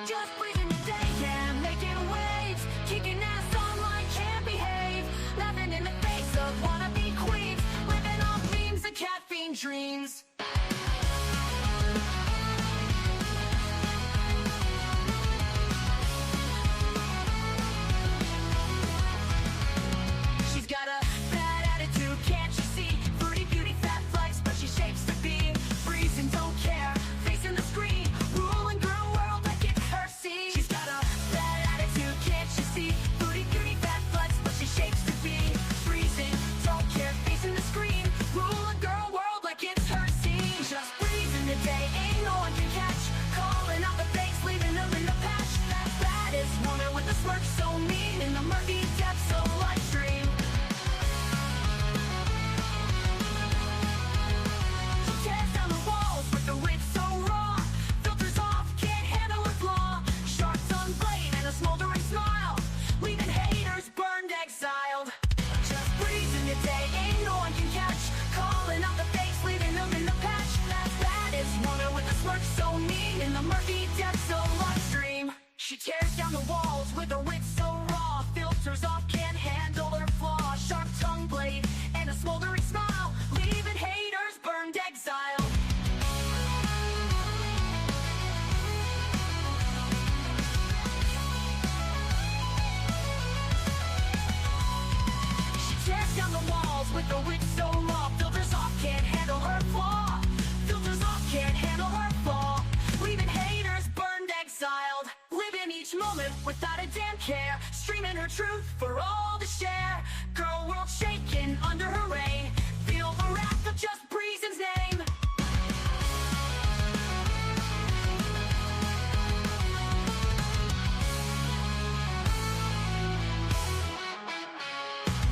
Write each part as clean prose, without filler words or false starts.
Just breathing your day, yeah, making waves, kicking ass online, can't behave, laughing in the face of wannabe queens, living off memes and caffeine dreams. She's got a bad attitude, can't you see? Fruity beauty, fat flex, but she shapes to be. Freezing, don't care, facing the screen, ruling girl world like it's her scene. She's got a bad attitude, can't you see? Fruity beauty, fat flex, but she shapes to be. Freezing, don't care, facing the screen, ruling girl world like it's her scene. Just breathing the day, ain't no one can catch. Calling out the fakes, leaving them in the patch. That baddest woman with a smirk so mean in the murky depths of life stream. Tears down the walls with the wit so raw. Filters off, can't handle her flaw. Sharp tongue blade and a smoldering smile, leaving haters burned, exiled. Just breathing the day, ain't no one can catch. Calling out the fakes, leaving them in the patch. That baddest woman with a smirk so mean in the murky depths of life stream. She tears down the walls with her wit so raw. Filters off, can't handle her flaw. Sharp tongue blade and a smoldering smile, leaving haters burned, exiled. She tears down the walls with her wit so raw. Filters off, can't handle her flaw. Filters off, can't handle her flaw, leaving haters burned, exiled. Living each moment without a damn care, streaming her truth for all to share. Girl world shaking under her reign, feel the wrath of just Breezen's name.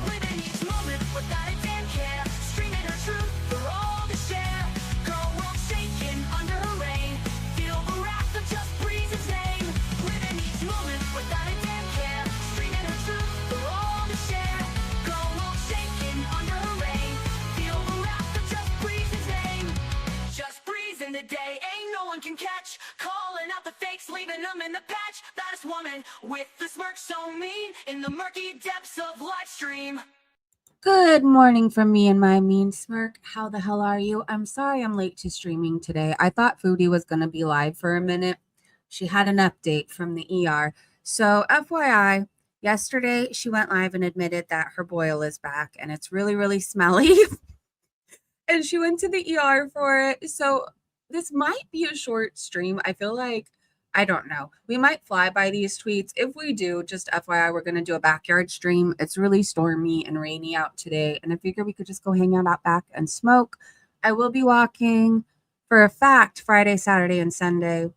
Living each moment without a damn care, streaming her truth for all to share. Girl world shaking under her reign, feel the wrath of just Breezen's name. Living each moment without a damn care, streaming her truth for all to share. Girl world shaking under her reign, feel the wrath of just Breezen's name. Just breezing the day, ain't no one can catch. Calling out the fakes, leaving them in the patch. Baddest woman with the smirk so mean in the murky depths of live stream. Good morning from me and my mean smirk. How the hell are you? I'm sorry I'm late to streaming today. I thought Foodie was going to be live for a minute. She had an update from the ER. So FYI, yesterday she went live and admitted that her boil is back and it's really, really smelly. And she went to the ER for it. So this might be a short stream. I feel like, I don't know. We might fly by these tweets. If we do, just FYI, we're going to do a backyard stream. It's really stormy and rainy out today. And I figure we could just go hang out back and smoke. I will be walking for a fact Friday, Saturday, and Sunday.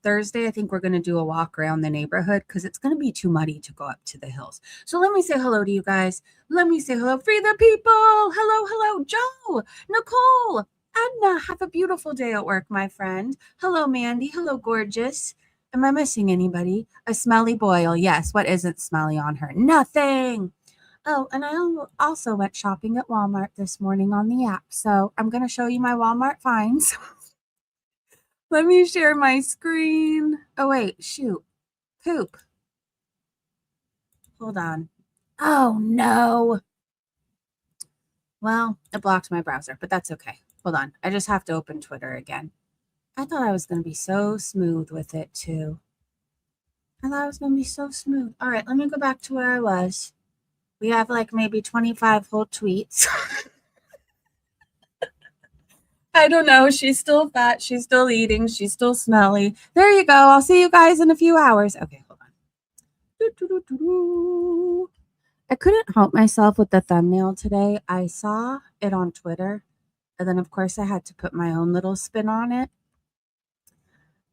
Thursday, I think we're going to do a walk around the neighborhood because it's going to be too muddy to go up to the hills. So let me say hello to you guys. Let me say hello. Free the people. Hello, hello. Joe, Nicole, Edna, have a beautiful day at work, my friend. Hello, Mandy. Hello, gorgeous. Am I missing anybody? A smelly boil. Yes. What isn't smelly on her? Nothing. Oh, and I also went shopping at Walmart this morning on the app. So I'm going to show you my Walmart finds. Let me share my screen. Oh, wait. Shoot. Poop. Hold on. Oh, no. Well, it blocked my browser, but that's okay. Hold on. I just have to open Twitter again. I thought I was going to be so smooth with it, too. I thought I was going to be so smooth. All right, let me go back to where I was. We have like maybe 25 whole tweets. I don't know. She's still fat. She's still eating. She's still smelly. There you go. I'll see you guys in a few hours. Okay, hold on. I couldn't help myself with the thumbnail today. I saw it on Twitter. And then, of course, I had to put my own little spin on it.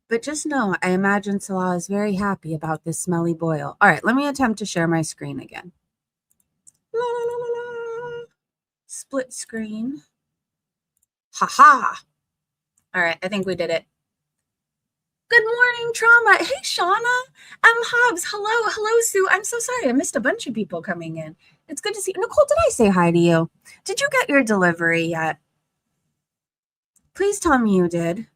But just know, I imagine Salah is very happy about this smelly boil. All right, let me attempt to share my screen again. La, la, la, la, la. Split screen. Ha-ha. All right, I think we did it. Good morning, Trauma. Hey, Shauna. Hobbs. Hello, Sue. I'm so sorry. I missed a bunch of people coming in. It's good to see you. Nicole, did I say hi to you? Did you get your delivery yet? Please tell me you did.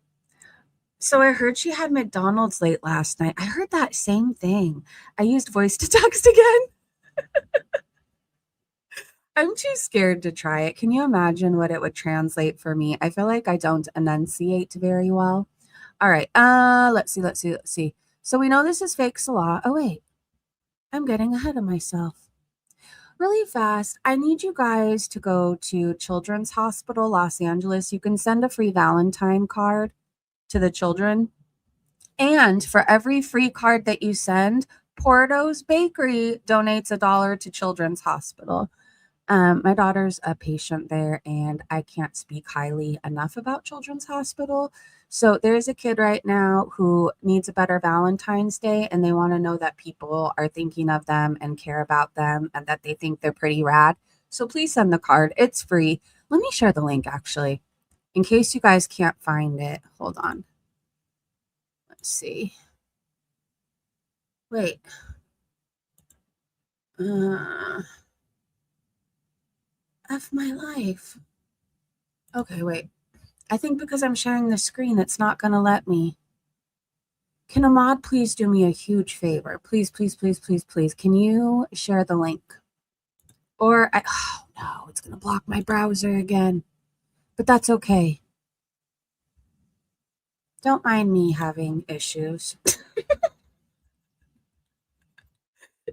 So I heard she had McDonald's late last night. I heard that same thing. I used voice to text again. I'm too scared to try it. Can you imagine what it would translate for me? I feel like I don't enunciate very well. All right. Let's see. So we know this is fake Salah. Oh wait. I'm getting ahead of myself. Really fast. I need you guys to go to Children's Hospital Los Angeles. You can send a free Valentine card to the children. And for every free card that you send, Porto's Bakery donates $1 to Children's Hospital. My daughter's a patient there, and I can't speak highly enough about Children's Hospital. So there's a kid right now who needs a better Valentine's Day, and they want to know that people are thinking of them and care about them and that they think they're pretty rad. So please send the card. It's free. Let me share the link, actually, in case you guys can't find it. Hold on. Let's see. Wait. F my life. Okay, wait. I think because I'm sharing the screen, it's not going to let me. Can Ahmad please do me a huge favor? Please, please, please, please, please. Can you share the link? Oh no, it's going to block my browser again. But that's okay. Don't mind me having issues.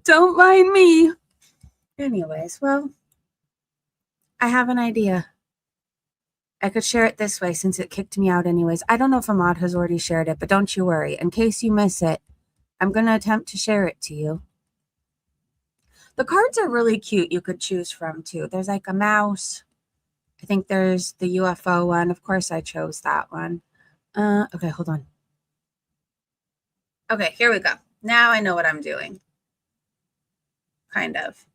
Don't mind me. Anyways, well, I have an idea. I could share it this way since it kicked me out anyways. I don't know if Ahmad has already shared it, but don't you worry. In case you miss it, I'm going to attempt to share it to you. The cards are really cute. You could choose from too. There's like a mouse. I think there's the UFO one. Of course, I chose that one. Okay, hold on. Okay, here we go. Now I know what I'm doing. Kind of.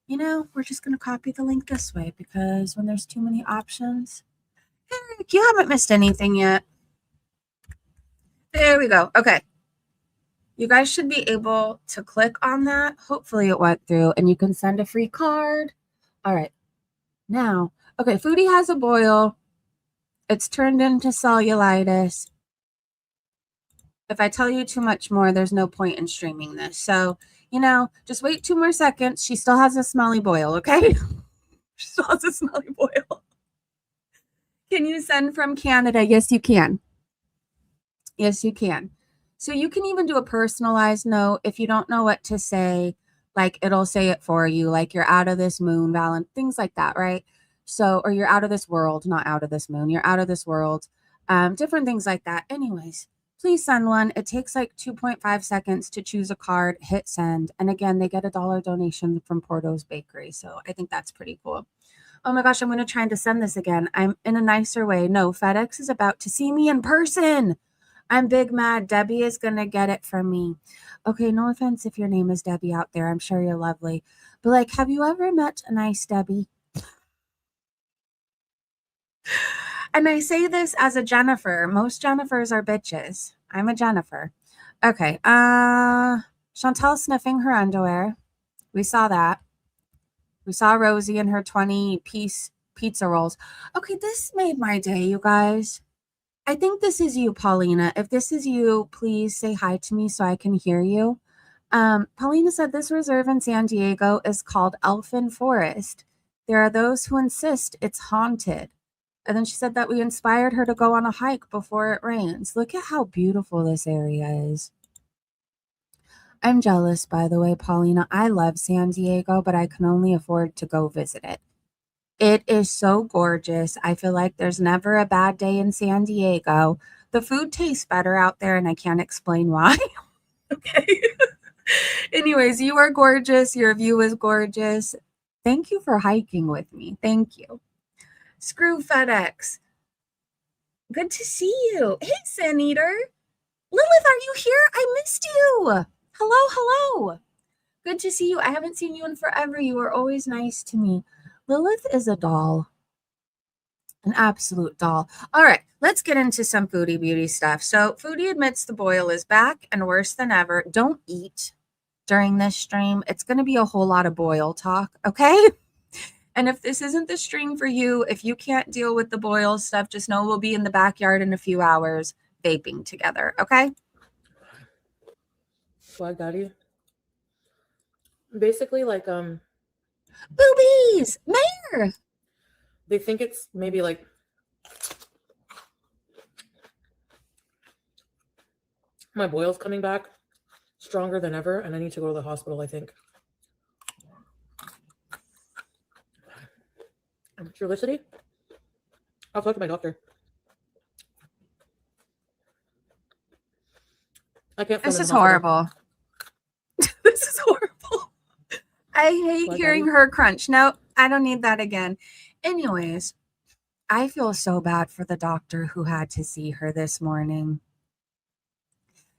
You know, we're just going to copy the link this way because when there's too many options. Eric, you haven't missed anything yet. There we go. Okay. You guys should be able to click on that. Hopefully it went through and you can send a free card. All right. Now, okay, Foodie has a boil. It's turned into cellulitis. If I tell you too much more, there's no point in streaming this. So, you know, just wait 2 more seconds. She still has a smelly boil, okay? She still has a smelly boil. Can you send from Canada? Yes, you can. Yes, you can. So you can even do a personalized note if you don't know what to say, like it'll say it for you, like you're out of this moon, things like that, right? So, or you're out of this world, not out of this moon, you're out of this world, different things like that. Anyways, please send one. It takes like 2.5 seconds to choose a card, hit send. And again, they get $1 donation from Porto's Bakery. So I think that's pretty cool. Oh my gosh, I'm going to try to send this again. I'm in a nicer way. No, FedEx is about to see me in person. I'm big mad. Debbie is going to get it from me. Okay, no offense if your name is Debbie out there. I'm sure you're lovely. But like, have you ever met a nice Debbie? And I say this as a Jennifer. Most Jennifers are bitches. I'm a Jennifer. Okay. Chantel sniffing her underwear. We saw that. We saw Rosie and her 20-piece pizza rolls. Okay, this made my day, you guys. I think this is you, Paulina. If this is you, please say hi to me so I can hear you. Paulina said this reserve in San Diego is called Elfin Forest. There are those who insist it's haunted. And then she said that we inspired her to go on a hike before it rains. Look at how beautiful this area is. I'm jealous, by the way, Paulina. I love San Diego, but I can only afford to go visit it. It is so gorgeous. I feel like there's never a bad day in San Diego. The food tastes better out there, and I can't explain why. Okay. Anyways, you are gorgeous. Your view is gorgeous. Thank you for hiking with me. Thank you. Screw FedEx. Good to see you. Hey, Sin Eater. Lilith, are you here? I missed you. Hello. Good to see you. I haven't seen you in forever. You are always nice to me. Lilith is a doll. An absolute doll. All right, let's get into some Foodie beauty stuff. So Foodie admits the boil is back and worse than ever. Don't eat during this stream. It's going to be a whole lot of boil talk, okay? And if this isn't the stream for you, if you can't deal with the boil stuff, just know we'll be in the backyard in a few hours vaping together, okay? Swag Daddy. Basically, like, Boobies! Mayor! they think it's maybe like my boil's coming back stronger than ever, and I need to go to the hospital, I think. Trulicity? I'll talk to my doctor. I can't. This is horrible. This is horrible. I hate hearing her crunch. No, I don't need that again. Anyways, I feel so bad for the doctor who had to see her this morning.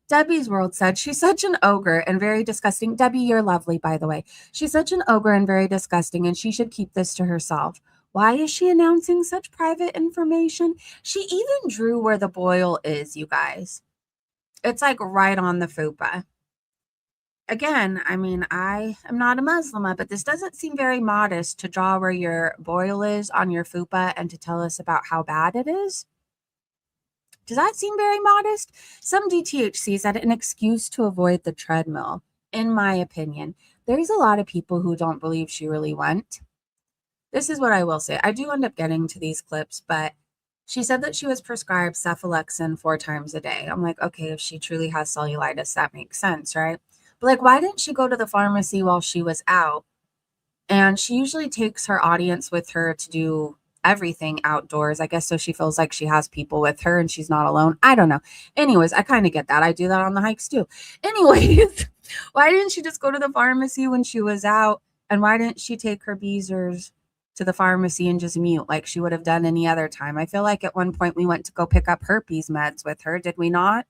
Debbie's World said, she's such an ogre and very disgusting. Debbie, you're lovely, by the way. She's such an ogre and very disgusting, and she should keep this to herself. Why is she announcing such private information? She even drew where the boil is, you guys. It's like right on the fupa. Again, I mean, I am not a Muslim, but this doesn't seem very modest to draw where your boil is on your fupa and to tell us about how bad it is. Does that seem very modest? Some DTHC said an excuse to avoid the treadmill, in my opinion. There's a lot of people who don't believe she really went. This is what I will say. I do end up getting to these clips, but she said that she was prescribed cephalexin 4 times a day. I'm like, okay, if she truly has cellulitis, that makes sense, right? But like, why didn't she go to the pharmacy while she was out? And she usually takes her audience with her to do everything outdoors, I guess, so she feels like she has people with her and she's not alone. I don't know. Anyways, I kind of get that. I do that on the hikes too. Anyways, why didn't she just go to the pharmacy when she was out? And why didn't she take her beezers to the pharmacy and just mute like she would have done any other time? I feel like at one point we went to go pick up herpes meds with her. Did we not?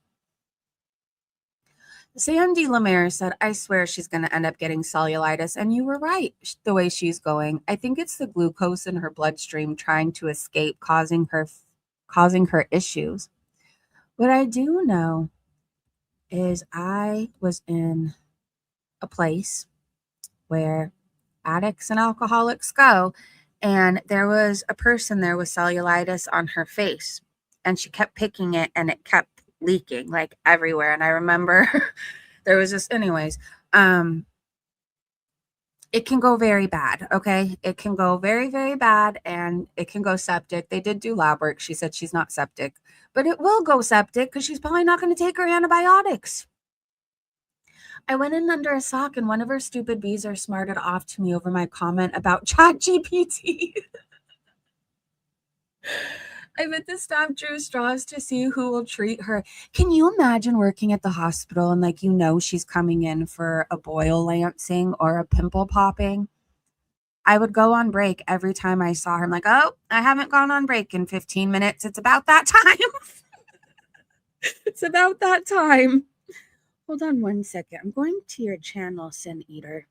Sandy Lemaire said, I swear she's going to end up getting cellulitis. And you were right the way she's going. I think it's the glucose in her bloodstream trying to escape, causing her issues. What I do know is I was in a place where addicts and alcoholics go, and there was a person there with cellulitis on her face, and she kept picking it and it kept leaking like everywhere. And I remember there was this, anyways, it can go very bad. Okay. It can go very, very bad, and it can go septic. They did do lab work. She said she's not septic, but it will go septic because she's probably not going to take her antibiotics. I went in under a sock, and one of her stupid bees are smarted off to me over my comment about ChatGPT. I bet the staff drew straws to see who will treat her. Can you imagine working at the hospital and like, you know, she's coming in for a boil lancing or a pimple popping? I would go on break every time I saw her. I'm like, oh, I haven't gone on break in 15 minutes. It's about that time. It's about that time. Hold on one second. I'm going to your channel, Sin Eater,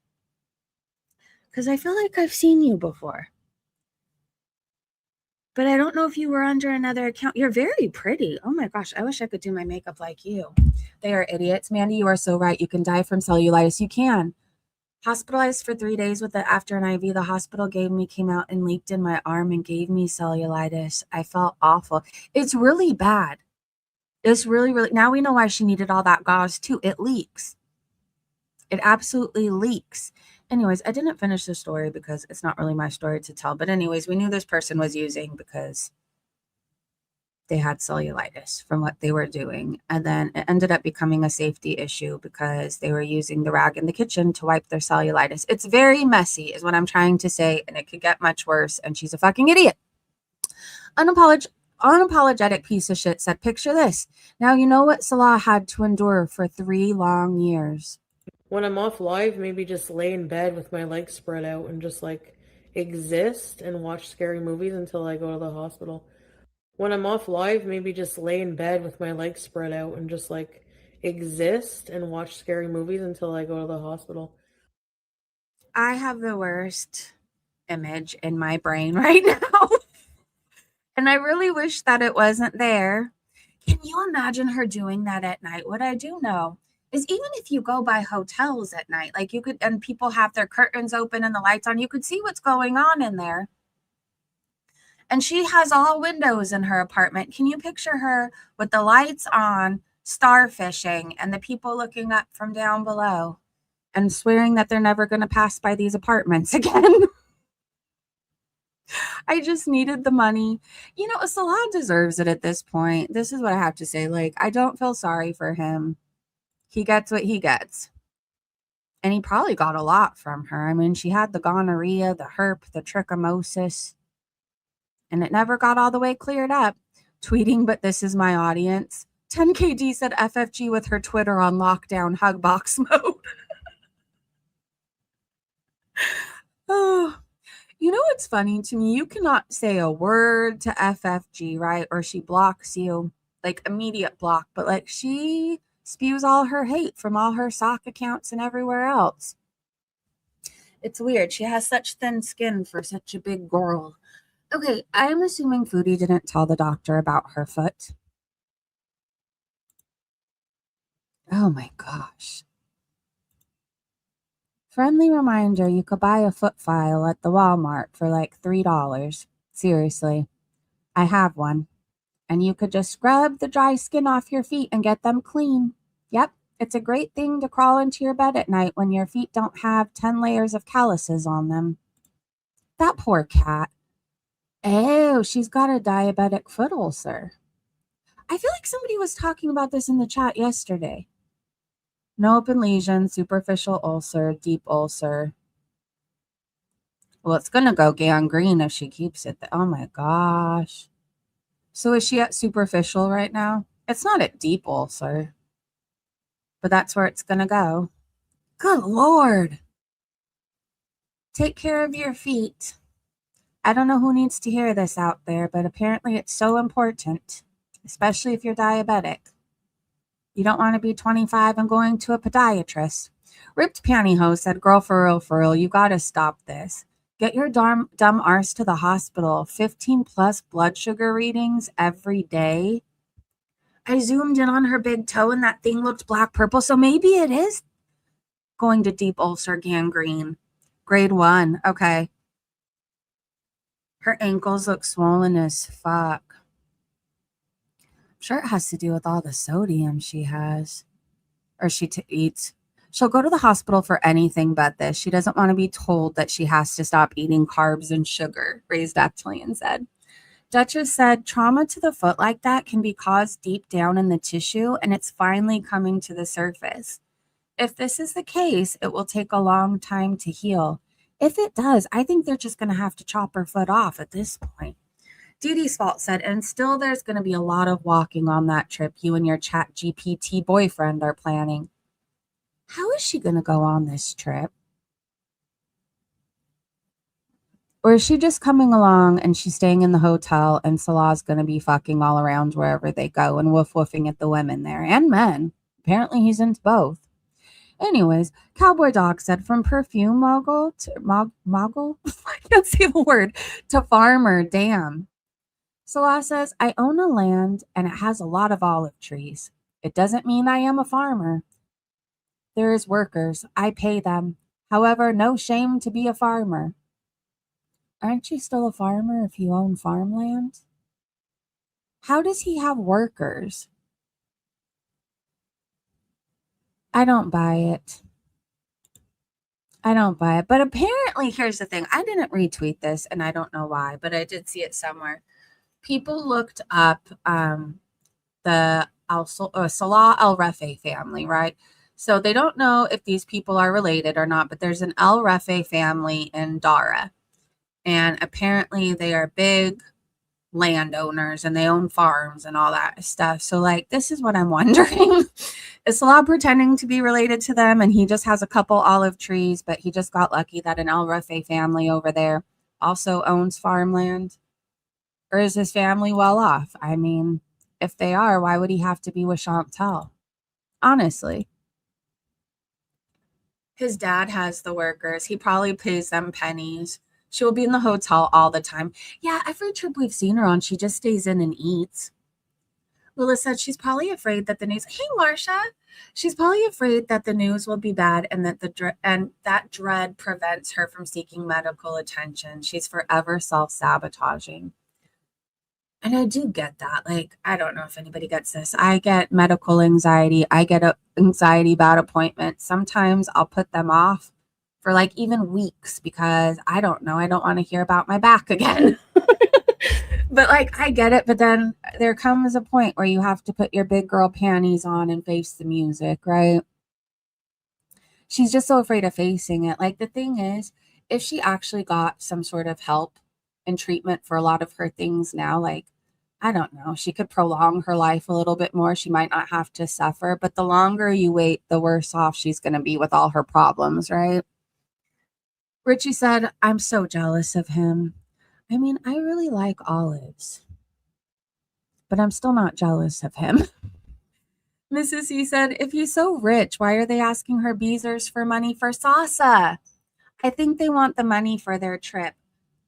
because I feel like I've seen you before. But I don't know if you were under another account. You're very pretty. Oh my gosh, I wish I could do my makeup like you. They are idiots. Mandy, you are so right. You can die from cellulitis. You can. Hospitalized for 3 days after an IV. The hospital came out and leaked in my arm and gave me cellulitis. I felt awful. It's really bad. It's really, really, now we know why she needed all that gauze too. It leaks. It absolutely leaks. Anyways, I didn't finish the story because it's not really my story to tell. But anyways, we knew this person was using because they had cellulitis from what they were doing. And then it ended up becoming a safety issue because they were using the rag in the kitchen to wipe their cellulitis. It's very messy is what I'm trying to say. And it could get much worse. And she's a fucking idiot. Unapologetic piece of shit said, picture this. Now you know what Salah had to endure for 3 long years. When I'm off live, maybe just lay in bed with my legs spread out and just like exist and watch scary movies until I go to the hospital. When I'm off live, maybe just lay in bed with my legs spread out and just like exist and watch scary movies until I go to the hospital. I have the worst image in my brain right now. And I really wish that it wasn't there. Can you imagine her doing that at night? What I do know is even if you go by hotels at night, like you could, and people have their curtains open and the lights on, you could see what's going on in there. And she has all windows in her apartment. Can you picture her with the lights on, starfishing, and the people looking up from down below and swearing that they're never going to pass by these apartments again? I just needed the money. You know, Salah deserves it at this point. This is what I have to say. Like, I don't feel sorry for him. He gets what he gets. And he probably got a lot from her. I mean, she had the gonorrhea, the herp, the trichomosis, and it never got all the way cleared up. Tweeting, but this is my audience. 10KD said FFG with her Twitter on lockdown, hug box mode. Oh. You know what's funny to me? You cannot say a word to FFG, right? Or she blocks you, like immediate block, but like she spews all her hate from all her sock accounts and everywhere else. It's weird. She has such thin skin for such a big girl. Okay, I'm assuming Foodie didn't tell the doctor about her foot. Oh my gosh. Friendly reminder, you could buy a foot file at the Walmart for like $3. Seriously, I have one. And you could just scrub the dry skin off your feet and get them clean. Yep, it's a great thing to crawl into your bed at night when your feet don't have 10 layers of calluses on them. That poor cat. Oh, she's got a diabetic foot ulcer. I feel like somebody was talking about this in the chat yesterday. No open lesion, superficial ulcer, deep ulcer. Well, it's going to go gangrene if she keeps it. Oh my gosh. So is she at superficial right now? It's not at deep ulcer, but that's where it's going to go. Good Lord. Take care of your feet. I don't know who needs to hear this out there, but apparently it's so important, especially if you're diabetic. You don't want to be 25 and going to a podiatrist. Ripped Pantyhose said, girl, for real, you got to stop this. Get your dumb arse to the hospital. 15 plus blood sugar readings every day. I zoomed in on her big toe and that thing looked black purple. So maybe it is going to deep ulcer gangrene. Grade 1. Okay. Her ankles look swollen as fuck. I'm sure it has to do with all the sodium she has. Or she eats. She'll go to the hospital for anything but this. She doesn't want to be told that she has to stop eating carbs and sugar, Raised Aptilian said. Duchess said, trauma to the foot like that can be caused deep down in the tissue, and it's finally coming to the surface. If this is the case, it will take a long time to heal. If it does, I think they're just going to have to chop her foot off at this point. Dee Dee's Fault said, and still there's going to be a lot of walking on that trip you and your Chat GPT boyfriend are planning. How is she going to go on this trip? Or is she just coming along and she's staying in the hotel and Salah's going to be fucking all around wherever they go and woof-woofing at the women there and men? Apparently he's into both. Anyways, Cowboy Dog said, from perfume mogul to mogul? I can't say the word. To farmer, damn. Salah says, I own a land and it has a lot of olive trees. It doesn't mean I am a farmer. There is workers. I pay them. However, no shame to be a farmer. Aren't you still a farmer if you own farmland? How does he have workers? I don't buy it. I don't buy it. But apparently, here's the thing. I didn't retweet this, and I don't know why, but I did see it somewhere. People looked up the Salah al-Rafi family, right? So they don't know if these people are related or not, but there's an al-Rafi family in Dara. And apparently they are big landowners and they own farms and all that stuff. So like, this is what I'm wondering. Is Salah pretending to be related to them and he just has a couple olive trees, but he just got lucky that an al-Rafi family over there also owns farmland? Or is his family well off? I mean, if they are, why would he have to be with Chantal? Honestly. His dad has the workers. He probably pays them pennies. She will be in the hotel all the time. Yeah, every trip we've seen her on, she just stays in and eats. Lila said she's probably afraid that the news. Hey, Marsha. She's probably afraid that the news will be bad and that that dread prevents her from seeking medical attention. She's forever self-sabotaging. And I do get that. Like, I don't know if anybody gets this. I get medical anxiety. I get anxiety about appointments. Sometimes I'll put them off for like even weeks because I don't know. I don't want to hear about my back again. But like, I get it. But then there comes a point where you have to put your big girl panties on and face the music, right? She's just so afraid of facing it. Like, the thing is, if she actually got some sort of help and treatment for a lot of her things now, like, I don't know, she could prolong her life a little bit more. She might not have to suffer, but the longer you wait, the worse off she's going to be with all her problems, right? Richie said, I'm so jealous of him. I mean, I really like olives, but I'm still not jealous of him. Mrs. C said, if he's so rich, why are they asking her Beezers for money for salsa? I think they want the money for their trip.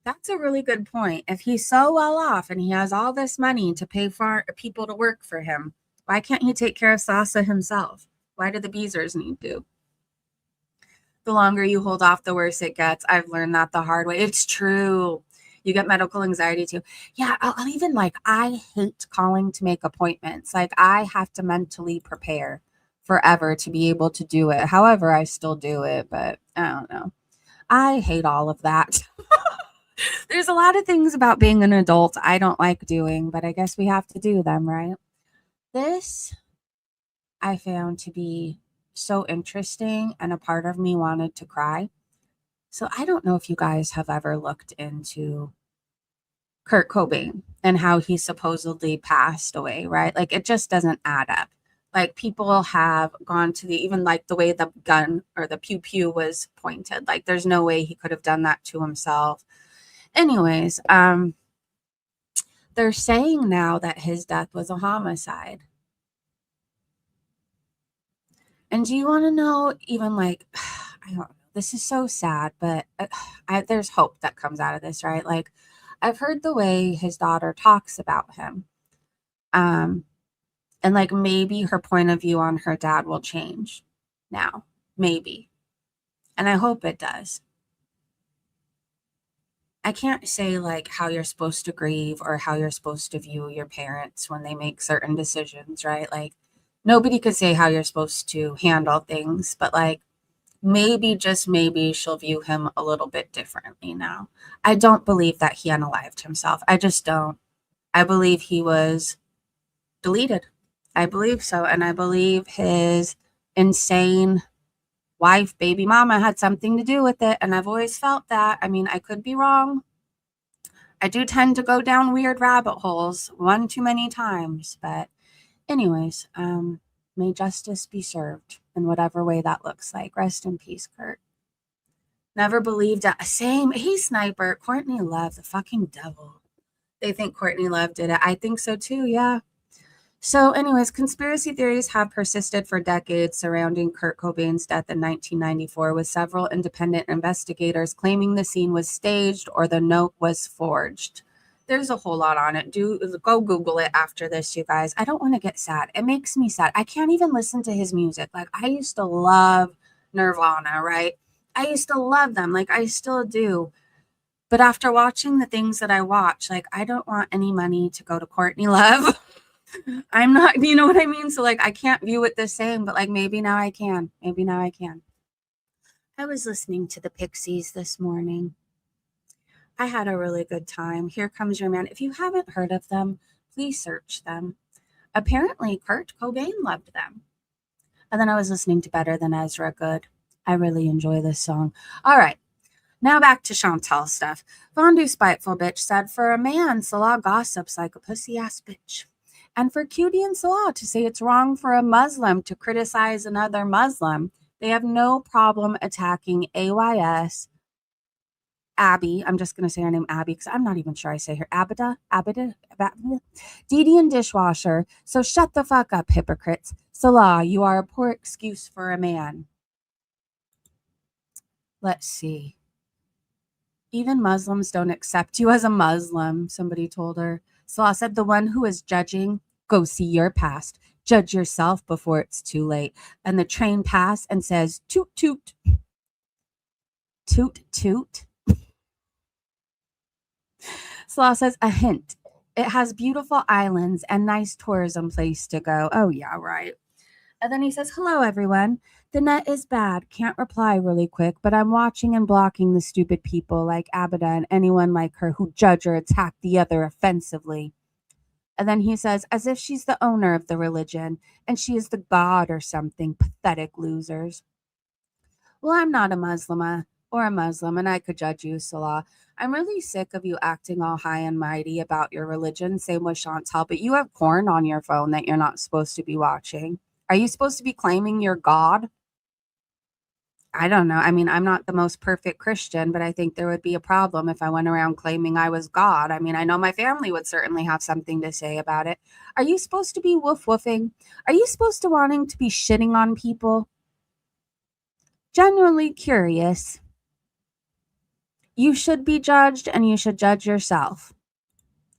That's a really good point. If he's so well off and he has all this money to pay for people to work for him, why can't he take care of salsa himself? Why do the Beezers need to? The longer you hold off, the worse it gets. I've learned that the hard way. It's true. You get medical anxiety too. Yeah, I'll even like, I hate calling to make appointments. Like, I have to mentally prepare forever to be able to do it. However, I still do it, but I don't know. I hate all of that. There's a lot of things about being an adult I don't like doing, but I guess we have to do them, right? This I found to be so interesting, and a part of me wanted to cry. So I don't know if you guys have ever looked into Kurt Cobain and how he supposedly passed away, right? Like, it just doesn't add up. Like, people have gone to even like the way the gun or the pew pew was pointed. Like, there's no way he could have done that to himself. Anyways, they're saying now that his death was a homicide. And do you want to know, even like, I don't know, this is so sad, but there's hope that comes out of this, right? Like, I've heard the way his daughter talks about him. And like, maybe her point of view on her dad will change now, maybe. And I hope it does. I can't say like how you're supposed to grieve or how you're supposed to view your parents when they make certain decisions, right? Like, nobody could say how you're supposed to handle things, but like, maybe, just maybe, she'll view him a little bit differently now. I don't believe that he unalived himself. I just don't. I believe he was deleted. I believe so. And I believe his insane wife, baby mama, had something to do with it. And I've always felt that. I mean, I could be wrong. I do tend to go down weird rabbit holes one too many times. But anyways, may justice be served in whatever way that looks like. Rest in peace, Kurt. Never believed it. Same. Hey, Sniper. Courtney Love, the fucking devil. They think Courtney Love did it. I think so too, yeah. So anyways, conspiracy theories have persisted for decades surrounding Kurt Cobain's death in 1994, with several independent investigators claiming the scene was staged or the note was forged. There's a whole lot on it. Go Google it after this, you guys. I don't want to get sad. It makes me sad. I can't even listen to his music. Like, I used to love Nirvana, right? I used to love them. Like, I still do. But after watching the things that I watch, like, I don't want any money to go to Courtney Love. I'm not, you know what I mean? So like, I can't view it the same, but like, maybe now I can. Maybe now I can. I was listening to the Pixies this morning. I had a really good time. Here Comes Your Man. If you haven't heard of them, please search them. Apparently, Kurt Cobain loved them. And then I was listening to Better Than Ezra. Good. I really enjoy this song. All right. Now back to Chantal stuff. Fondue Spiteful Bitch said, for a man, Salah gossips like a pussy-ass bitch. And for Cutie and Salah to say it's wrong for a Muslim to criticize another Muslim, they have no problem attacking AYS, Abby. I'm just going to say her name Abby because I'm not even sure I say her. Abida, Didi and Dishwasher. So shut the fuck up, hypocrites. Salah, you are a poor excuse for a man. Let's see. Even Muslims don't accept you as a Muslim, somebody told her. Salah said, the one who is judging, go see your past. Judge yourself before it's too late. And the train passed and says, toot, toot, toot, toot. Slaw says, a hint. It has beautiful islands and nice tourism place to go. Oh, yeah, right. And then he says, hello, everyone. The net is bad. Can't reply really quick, but I'm watching and blocking the stupid people like Abida and anyone like her who judge or attack the other offensively. And then he says, as if she's the owner of the religion and she is the god or something. Pathetic losers. Well, I'm not a Muslim or a Muslim, and I could judge you, Salah. I'm really sick of you acting all high and mighty about your religion. Same with Chantal, but you have porn on your phone that you're not supposed to be watching. Are you supposed to be claiming you're God? I don't know. I mean, I'm not the most perfect Christian, but I think there would be a problem if I went around claiming I was God. I mean, I know my family would certainly have something to say about it. Are you supposed to be woof woofing? Are you supposed to wanting to be shitting on people? Genuinely curious. You should be judged and you should judge yourself.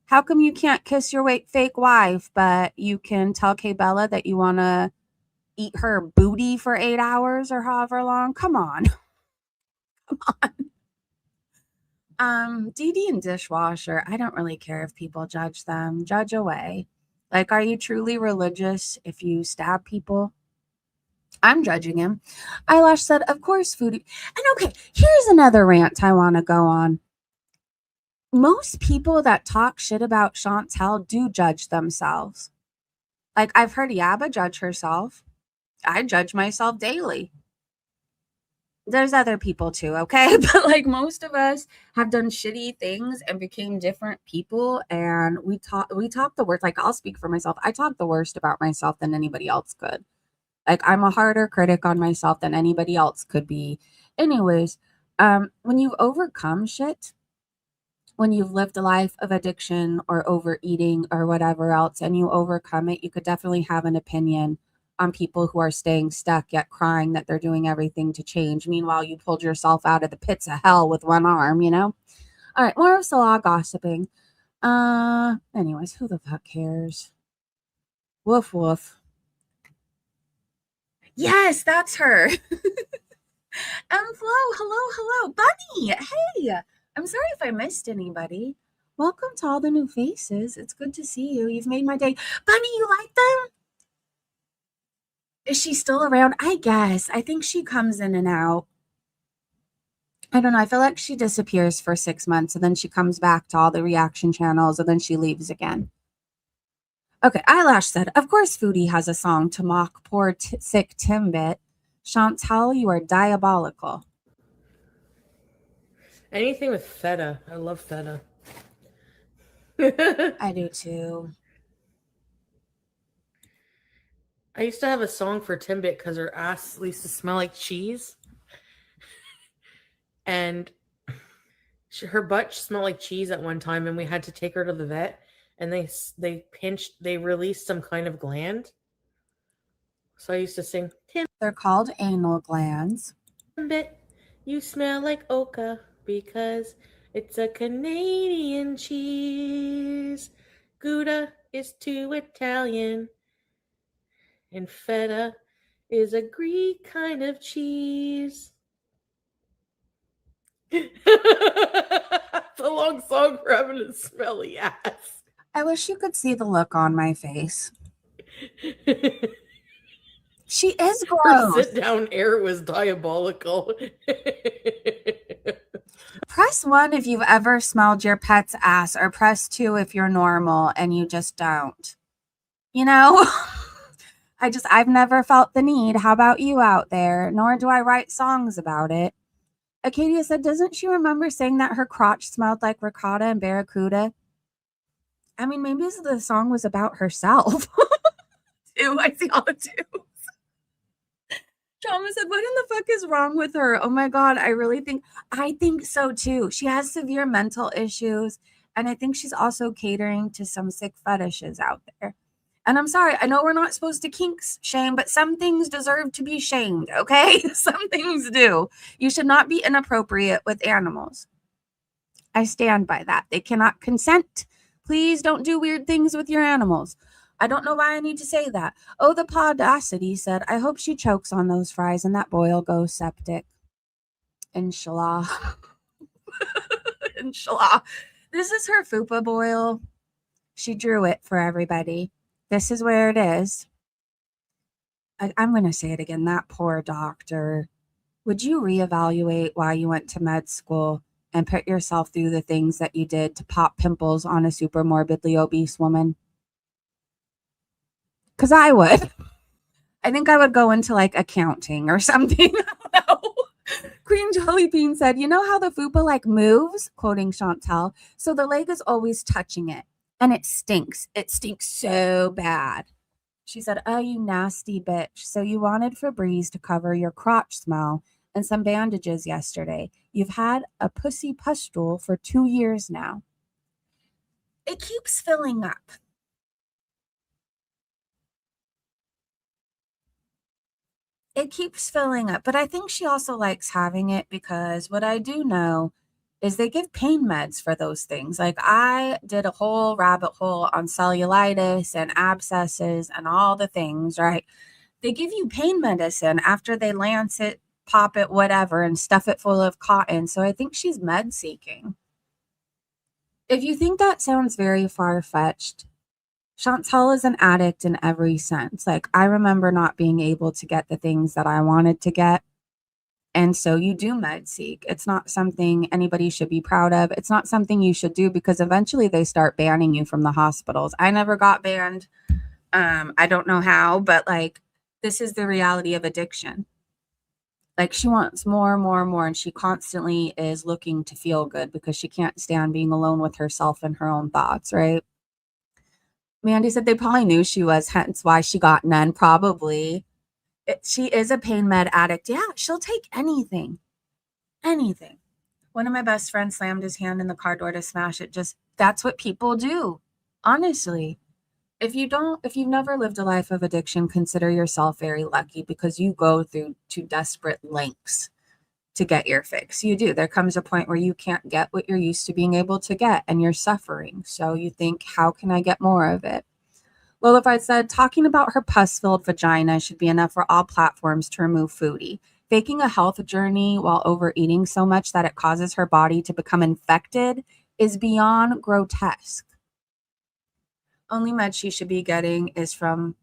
How come you can't kiss your fake wife, but you can tell Kay Bella that you want to eat her booty for 8 hours or however long? Come on. Come on. DD and dishwasher, I don't really care if people judge them. Judge away. Like, are you truly religious if you stab people? I'm judging him. Eyelash said, of course, Foodie. And okay, here's another rant I want to go on. Most people that talk shit about Chantal do judge themselves. Like, I've heard Yaba judge herself. I judge myself daily. There's other people too, okay? But like most of us have done shitty things and became different people, and we talk the worst. Like, I'll speak for myself. I talk the worst about myself than anybody else could. Like, I'm a harder critic on myself than anybody else could be. Anyways, when you've overcome shit, when you've lived a life of addiction or overeating or whatever else, and you overcome it, you could definitely have an opinion on people who are staying stuck yet crying that they're doing everything to change. Meanwhile, you pulled yourself out of the pits of hell with one arm, you know? All right, more of Salah gossiping. Anyways, who the fuck cares? Woof woof. Yes, that's her. Flo, hello, Bunny. Hey, I'm sorry if I missed anybody. Welcome to all the new faces. It's good to see you. You've made my day. Bunny, you like them? Is she still around? I guess. I think she comes in and out. I don't know. I feel like she disappears for 6 months and then she comes back to all the reaction channels and then she leaves again. Okay, Eyelash said, of course Foodie has a song to mock poor sick Timbit. Chantal, you are diabolical. Anything with feta. I love feta. I do too. I used to have a song for Timbit because her ass used to smell like cheese. And her butt smelled like cheese at one time, and we had to take her to the vet. And they released some kind of gland. So I used to sing, They're called anal glands. Timbit, you smell like Oka because it's a Canadian cheese. Gouda is too Italian. And feta is a Greek kind of cheese. It's a long song for having a smelly ass. I wish you could see the look on my face. She is Her gross. sit down air was diabolical. Press 1 if you've ever smelled your pet's ass, or press 2 if you're normal and you just don't. You know? I've never felt the need. How about you out there? Nor do I write songs about it. Acadia said, doesn't she remember saying that her crotch smelled like ricotta and barracuda? I mean, maybe the song was about herself. Ew, I see all the twos. Trauma said, what in the fuck is wrong with her? Oh my God, I think so too. She has severe mental issues, and I think she's also catering to some sick fetishes out there. And I'm sorry, I know we're not supposed to kink shame, but some things deserve to be shamed, okay? Some things do. You should not be inappropriate with animals. I stand by that. They cannot consent. Please don't do weird things with your animals. I don't know why I need to say that. Oh, the Podacity said, I hope she chokes on those fries and that boil goes septic. Inshallah. Inshallah. This is her fupa boil. She drew it for everybody. This is where it is. I'm going to say it again. That poor doctor. Would you reevaluate why you went to med school and put yourself through the things that you did to pop pimples on a super morbidly obese woman? Because I would. I think I would go into like accounting or something. I don't know. Queen Jellybean said, you know how the fupa like moves? Quoting Chantel. So the leg is always touching it and it stinks. It stinks so bad. She said, oh, you nasty bitch. So you wanted Febreze to cover your crotch smell and some bandages yesterday. You've had a pussy pustule for 2 years now. It keeps filling up. It keeps filling up, but I think she also likes having it because what I do know is they give pain meds for those things. Like I did a whole rabbit hole on cellulitis and abscesses and all the things, right? They give you pain medicine after they lance it, pop it, whatever, and stuff it full of cotton. So I think she's med seeking. If you think that sounds very far-fetched, Chantal is an addict in every sense. Like, I remember not being able to get the things that I wanted to get. And so you do med seek. It's not something anybody should be proud of. It's not something you should do because eventually they start banning you from the hospitals. I never got banned. I don't know how, but like, this is the reality of addiction. Like she wants more, more, more. And she constantly is looking to feel good because she can't stand being alone with herself and her own thoughts, right? Mandy said they probably knew she was, hence why she got none, probably. She is a pain med addict. Yeah, she'll take anything. Anything. One of my best friends slammed his hand in the car door to smash it. Just, that's what people do. Honestly. If you've never lived a life of addiction, consider yourself very lucky because you go through to desperate lengths to get your fix. You do. There comes a point where you can't get what you're used to being able to get and you're suffering. So you think, how can I get more of it? Well, if I said talking about her pus-filled vagina should be enough for all platforms to remove Foodie. Faking a health journey while overeating so much that it causes her body to become infected is beyond grotesque. Only meds she should be getting is for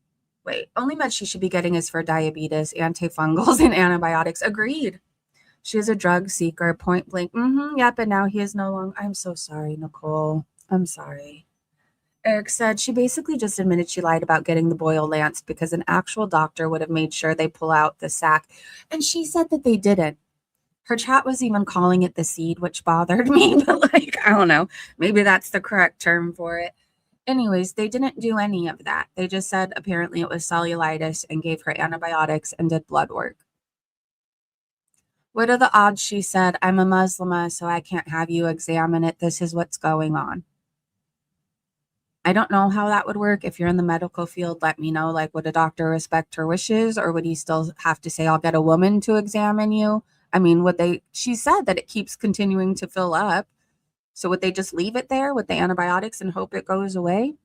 diabetes, antifungals, and antibiotics. Agreed. She is a drug seeker, point blank. Yep, and now he is no longer. I'm so sorry, Nicole. I'm sorry. Eric said she basically just admitted she lied about getting the boil lanced because an actual doctor would have made sure they pull out the sac. And she said that they didn't. Her chat was even calling it the seed, which bothered me. But like, I don't know. Maybe that's the correct term for it. Anyways, they didn't do any of that. They just said apparently it was cellulitis and gave her antibiotics and did blood work. What are the odds, she said, I'm a Muslimah, so I can't have you examine it. This is what's going on. I don't know how that would work. If you're in the medical field, let me know. Like, would a doctor respect her wishes or would he still have to say, I'll get a woman to examine you? I mean, she said that it keeps continuing to fill up. So would they just leave it there with the antibiotics and hope it goes away?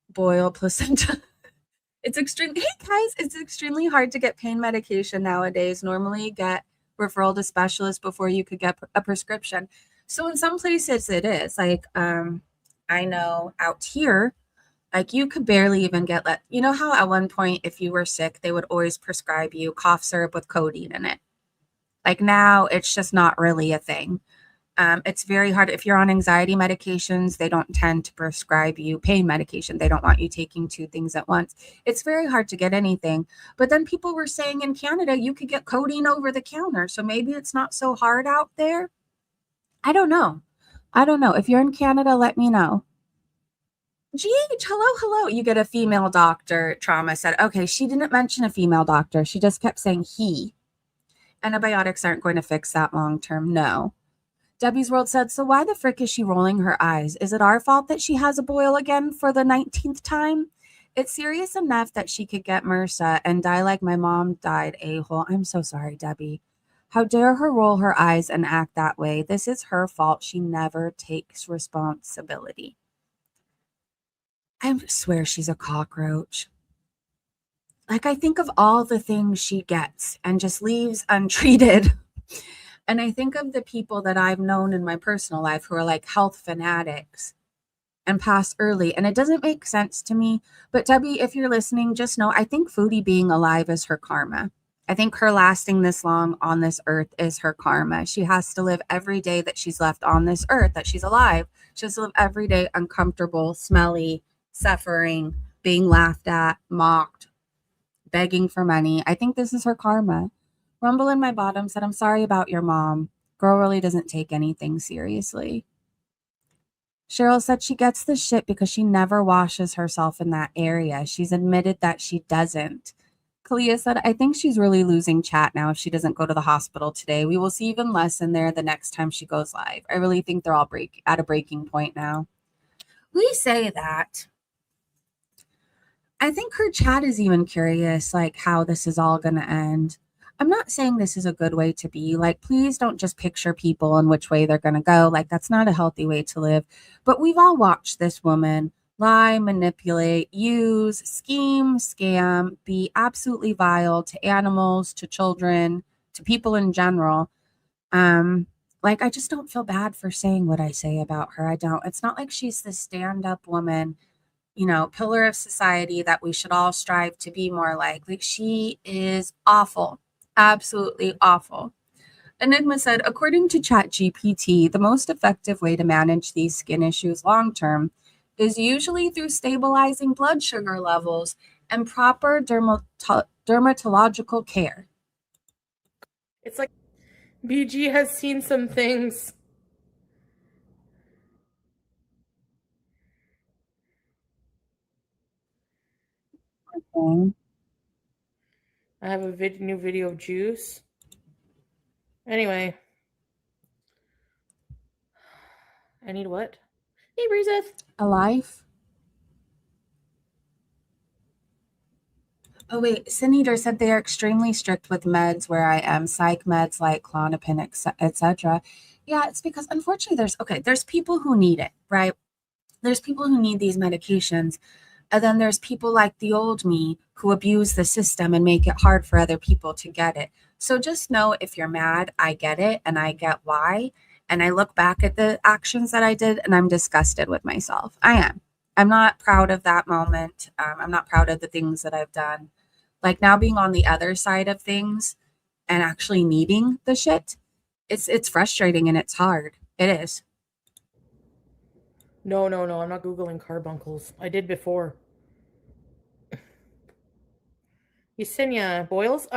Boil placenta. Hey guys, it's extremely hard to get pain medication nowadays. Normally get referral to specialists before you could get a prescription. So in some places it is like, I know out here, like you could barely even get you know how at one point, if you were sick, they would always prescribe you cough syrup with codeine in it. Like now it's just not really a thing. It's very hard. If you're on anxiety medications, they don't tend to prescribe you pain medication. They don't want you taking two things at once. It's very hard to get anything. But then people were saying in Canada, you could get codeine over the counter. So maybe it's not so hard out there. I don't know. If you're in Canada, let me know. GH, hello. You get a female doctor, Trauma said. Okay, she didn't mention a female doctor. She just kept saying he. Antibiotics aren't going to fix that long term. No. Debbie's World said, so why the frick is she rolling her eyes? Is it our fault that she has a boil again for the 19th time? It's serious enough that she could get MRSA and die like my mom died, a-hole. I'm so sorry, Debbie. How dare her roll her eyes and act that way? This is her fault. She never takes responsibility. I swear she's a cockroach. Like, I think of all the things she gets and just leaves untreated. And I think of the people that I've known in my personal life who are like health fanatics and pass early. And it doesn't make sense to me. But Debbie, if you're listening, just know I think Foodie being alive is her karma. I think her lasting this long on this earth is her karma. She has to live every day that she's left on this earth, that she's alive. She has to live every day uncomfortable, smelly, suffering, being laughed at, mocked, begging for money. I think this is her karma. Rumble in my bottom said, I'm sorry about your mom. Girl really doesn't take anything seriously. Cheryl said she gets the shit because she never washes herself in that area. She's admitted that she doesn't. Kalia said, I think she's really losing chat now if she doesn't go to the hospital today. We will see even less in there the next time she goes live. I really think they're all at a breaking point now. We say that. I think her chat is even curious, like how this is all going to end. I'm not saying this is a good way to be. Like, please don't just picture people and which way they're going to go. Like, that's not a healthy way to live. But we've all watched this woman lie, manipulate, use, scheme, scam, be absolutely vile to animals, to children, to people in general. Like, I just don't feel bad for saying what I say about her. I don't. It's not like she's this stand-up woman, pillar of society that we should all strive to be more like. Like, she is awful, absolutely awful. Enigma said, according to ChatGPT, the most effective way to manage these skin issues long term is usually through stabilizing blood sugar levels and proper dermatological care. It's like BG has seen some things. Okay. I have a new video of juice. Anyway. I need what? Hey, Breezeth. A life? Oh, wait. Sin Eater said they are extremely strict with meds where I am, psych meds like Klonopin, etc. Yeah, it's because unfortunately there's people who need it, right? There's people who need these medications. And then there's people like the old me who abuse the system and make it hard for other people to get it. So just know if you're mad, I get it and I get why. And I look back at the actions that I did and I'm disgusted with myself. I am. I'm not proud of that moment. I'm not proud of the things that I've done. Like now being on the other side of things and actually needing the shit, it's frustrating and it's hard. It is. No, I'm not Googling carbuncles. I did before. Yesenia boils?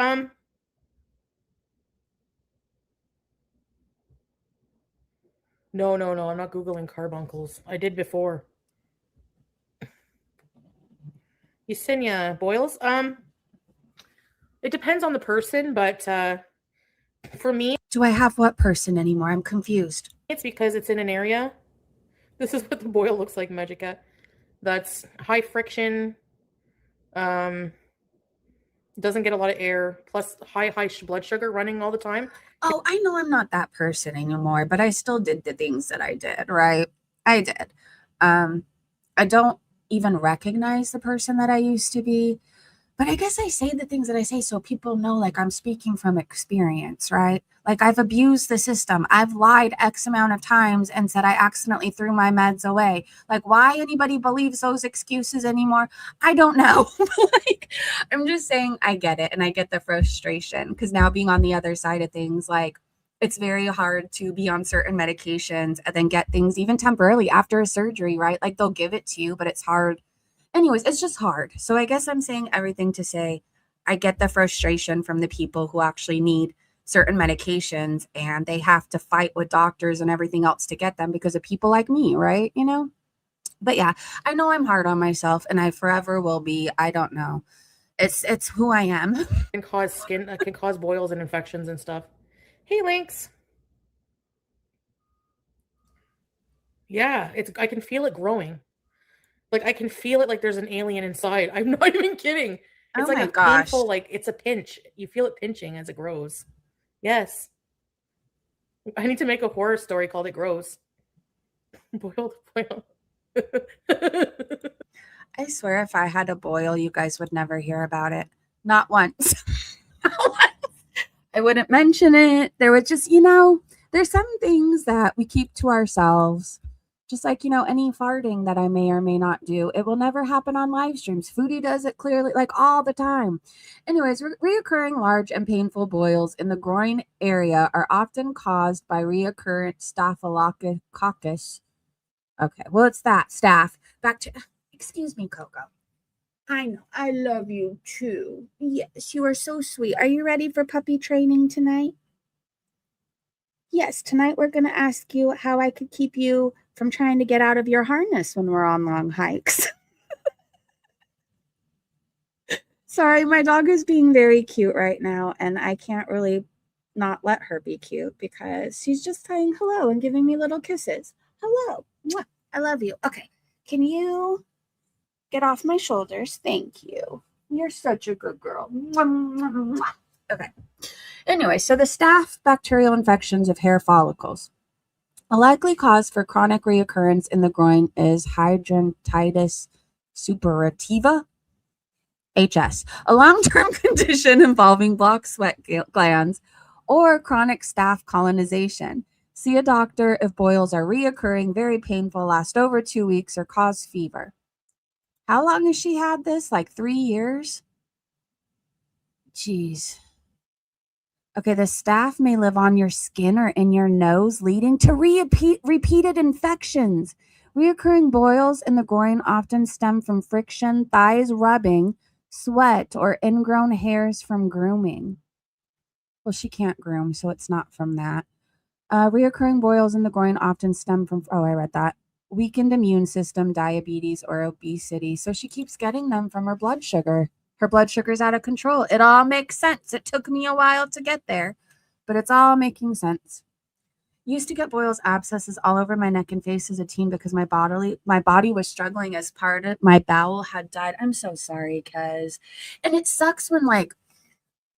No, I'm not Googling carbuncles. I did before. Yesenia boils? It depends on the person, but for me, Do I have what person anymore? I'm confused. it's because it's in an area. This is what the boil looks like, Magica. That's high friction. Doesn't get a lot of air. Plus high blood sugar running all the time. Oh, I know I'm not that person anymore, but I still did the things that I did, right? I did. I don't even recognize the person that I used to be, but I guess I say the things that I say so people know, like, I'm speaking from experience, right? Like, I've abused the system. I've lied X amount of times and said I accidentally threw my meds away. Like, why anybody believes those excuses anymore, I don't know. Like, I'm just saying I get it and I get the frustration because now being on the other side of things, like, it's very hard to be on certain medications and then get things even temporarily after a surgery, right? Like, they'll give it to you, but it's hard. Anyways, it's just hard. So I guess I'm saying everything to say I get the frustration from the people who actually need certain medications and they have to fight with doctors and everything else to get them because of people like me, right? But yeah, I know I'm hard on myself and I forever will be. I don't know. It's who I am. Can cause boils and infections and stuff. Hey, Lynx. Yeah, I can feel it growing. Like I can feel it like there's an alien inside. I'm not even kidding. It's Oh like my a gosh. painful, like it's a pinch. You feel it pinching as it grows. Yes. I need to make a horror story called It Grows. Boiled. I swear if I had a boil, you guys would never hear about it. Not once. I wouldn't mention it. There was just, there's some things that we keep to ourselves. Just like, any farting that I may or may not do, it will never happen on live streams. Foodie does it clearly, like all the time. Anyways, reoccurring large and painful boils in the groin area are often caused by reoccurrent staphylococcus. Okay, well, it's that staph. Excuse me, Coco. I know. I love you too. Yes, you are so sweet. Are you ready for puppy training tonight? Yes, tonight we're going to ask you how I could keep you from trying to get out of your harness when we're on long hikes. Sorry, my dog is being very cute right now, and I can't really not let her be cute because she's just saying hello and giving me little kisses. Hello. Mwah. I love you. Okay. Can you get off my shoulders? Thank you. You're such a good girl. Mwah, mwah, mwah. Okay. Anyway, so the staph bacterial infections of hair follicles. A likely cause for chronic reoccurrence in the groin is hydrantitis suppurativa, HS, a long-term condition involving blocked sweat glands or chronic staph colonization. See a doctor if boils are reoccurring, very painful, last over 2 weeks, or cause fever. How long has she had this? Like 3 years? Jeez. Okay, the staph may live on your skin or in your nose, leading to repeated infections. Reoccurring boils in the groin often stem from friction, thighs rubbing, sweat, or ingrown hairs from grooming. Well, she can't groom, so it's not from that. Reoccurring boils in the groin often stem from, I read that, weakened immune system, diabetes, or obesity. So she keeps getting them from her blood sugar. Her blood sugar's out of control. It all makes sense. It took me a while to get there, but it's all making sense. Used to get boils, abscesses all over my neck and face as a teen because my body was struggling as part of my bowel had died. I'm so sorry, and it sucks when like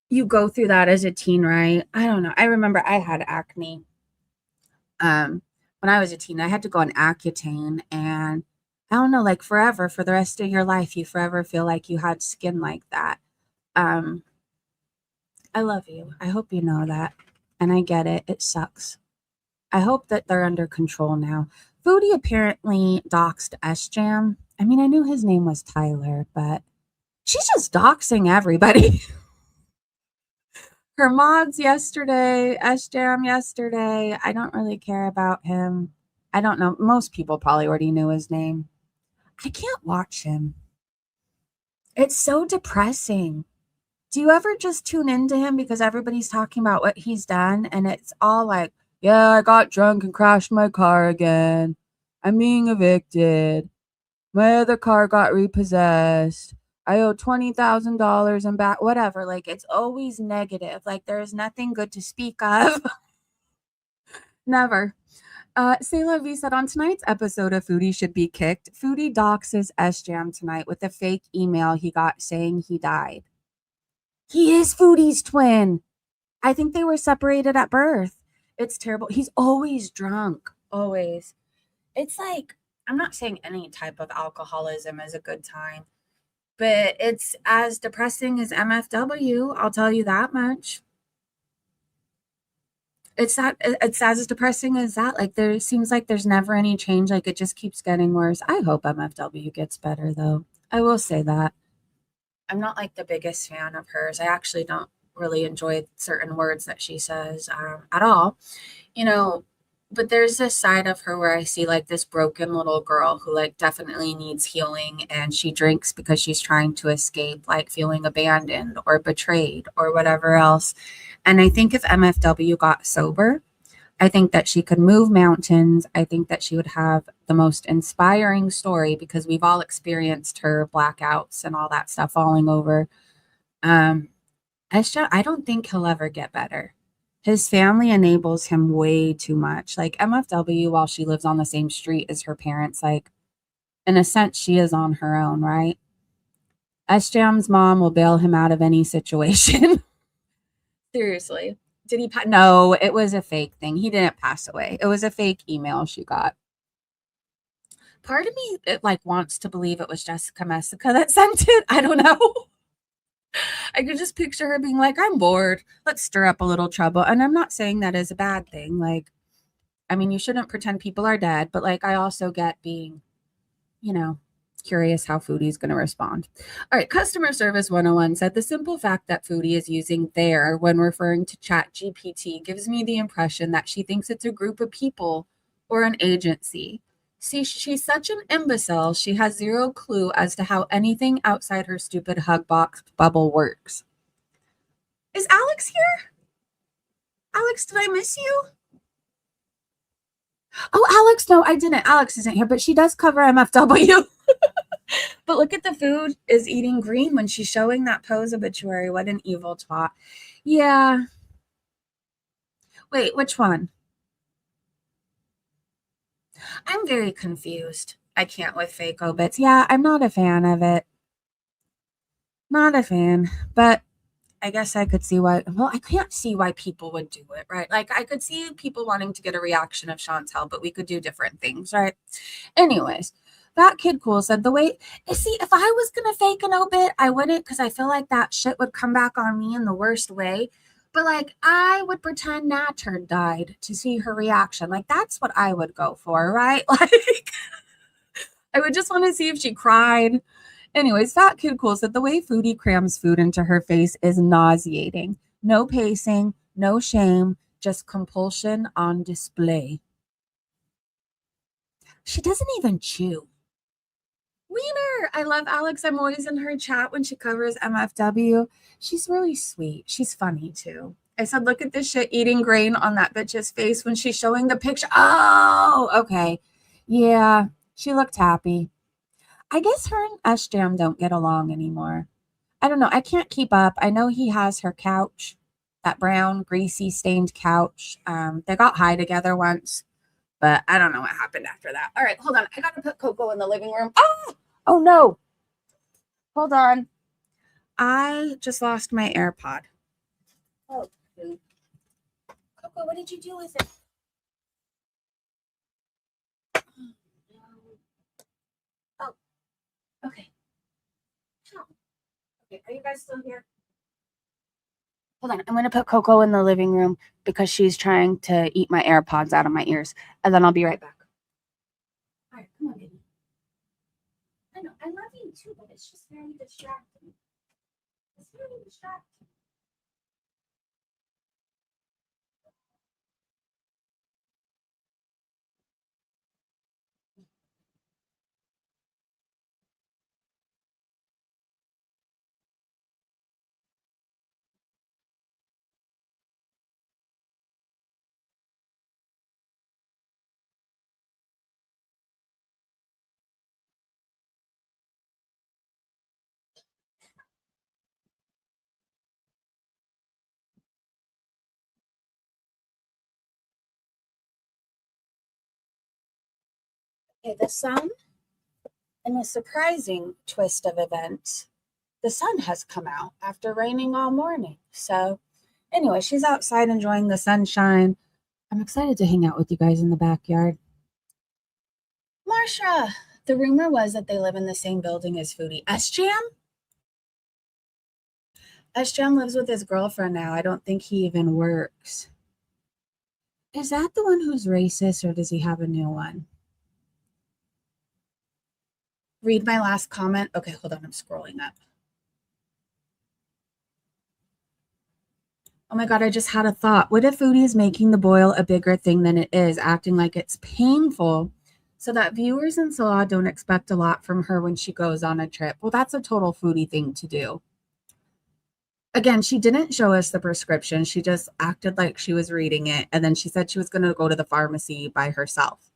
you go through that as a teen, right? I don't know. I remember I had acne. When I was a teen, I had to go on Accutane, and I don't know, like forever, for the rest of your life, you forever feel like you had skin like that. I love you. I hope you know that. And I get it. It sucks. I hope that they're under control now. Foodie apparently doxed S-Jam. I mean, I knew his name was Tyler, but she's just doxing everybody. Her mods yesterday, S-Jam yesterday. I don't really care about him. I don't know. Most people probably already knew his name. I can't watch him. It's so depressing. Do you ever just tune into him because everybody's talking about what he's done and it's all like, yeah, I got drunk and crashed my car again. I'm being evicted. My other car got repossessed. I owe $20,000 and back, whatever. Like, it's always negative. Like, there's nothing good to speak of. Never. C'est La Vie said on tonight's episode of Foodie Should Be Kicked, Foodie doxes S-Jam tonight with a fake email he got saying he died. He is Foodie's twin. I think they were separated at birth. It's terrible. He's always drunk. Always. It's like, I'm not saying any type of alcoholism is a good time, but it's as depressing as MFW. I'll tell you that much. It's as depressing as that. Like, there seems like there's never any change. Like, it just keeps getting worse. I hope MFW gets better, though. I will say that. I'm not like the biggest fan of hers. I actually don't really enjoy certain words that she says at all. But there's this side of her where I see like this broken little girl who like definitely needs healing, and she drinks because she's trying to escape like feeling abandoned or betrayed or whatever else. And I think if MFW got sober, I think that she could move mountains. I think that she would have the most inspiring story because we've all experienced her blackouts and all that stuff falling over. I don't think he'll ever get better. His family enables him way too much. Like MFW, while she lives on the same street as her parents, like in a sense, she is on her own, right? S-Jam's mom will bail him out of any situation. Seriously. Did he? No, it was a fake thing. He didn't pass away. It was a fake email she got. Part of me, it like wants to believe it was Jessica Messica that sent it. I don't know. I could just picture her being like, I'm bored. Let's stir up a little trouble. And I'm not saying that is a bad thing. Like, I mean, you shouldn't pretend people are dead, but like, I also get being, you know, curious how Foodie's going to respond. All right, customer service 101 said the simple fact that Foodie is using there when referring to Chat GPT gives me the impression that she thinks it's a group of people or an agency. See, she's such an imbecile. She has zero clue as to how anything outside her stupid hug box bubble works. Is Alex here? Alex, did I miss you? Oh, Alex, no, I didn't. Alex isn't here, but she does cover MFW. But look at the food is eating green when she's showing that pose obituary. What an evil twat. Yeah. Wait, which one? I'm very confused. I can't with fake obits. Yeah, I'm not a fan of it. Not a fan. But I guess I could see why. Well, I can't see why people would do it, right? Like, I could see people wanting to get a reaction of Chantel, but we could do different things, right? Anyways, that kid cool said the way. See, if I was gonna fake an obit, I wouldn't, because I feel like that shit would come back on me in the worst way. But like, I would pretend Nat Turd died to see her reaction. Like, that's what I would go for, right? Like, I would just want to see if she cried. Anyways, Fat Kid Cool said the way Foodie crams food into her face is nauseating. No pacing, no shame, just compulsion on display. She doesn't even chew. Wiener! I love Alex. I'm always in her chat when she covers MFW. She's really sweet. She's funny too. I said, look at this shit eating grain on that bitch's face when she's showing the picture. Oh, okay. Yeah, she looked happy. I guess her and S-Jam don't get along anymore. I don't know. I can't keep up. I know he has her couch, that brown, greasy, stained couch. They got high together once, but I don't know what happened after that. All right, hold on. I got to put Coco in the living room. Oh no. Hold on. I just lost my AirPod. Oh, Coco, what did you do with it? Oh, okay. Okay, are you guys still here? Hold on. I'm going to put Coco in the living room because she's trying to eat my AirPods out of my ears. And then I'll be right back. All right, come on, baby. I know. I love you too, but it's just very distracting. It's very distracting. Okay, the sun, in a surprising twist of events, the sun has come out after raining all morning. So, anyway, she's outside enjoying the sunshine. I'm excited to hang out with you guys in the backyard. Marsha, the rumor was that they live in the same building as Foodie. S-Jam? S-Jam lives with his girlfriend now. I don't think he even works. Is that the one who's racist, or does he have a new one? Read my last comment. Okay, hold on. I'm scrolling up. Oh my God, I just had a thought. What if Foodie is making the boil a bigger thing than it is, acting like it's painful so that viewers in Salah don't expect a lot from her when she goes on a trip? Well, that's a total Foodie thing to do. Again, she didn't show us the prescription. She just acted like she was reading it. And then she said she was going to go to the pharmacy by herself.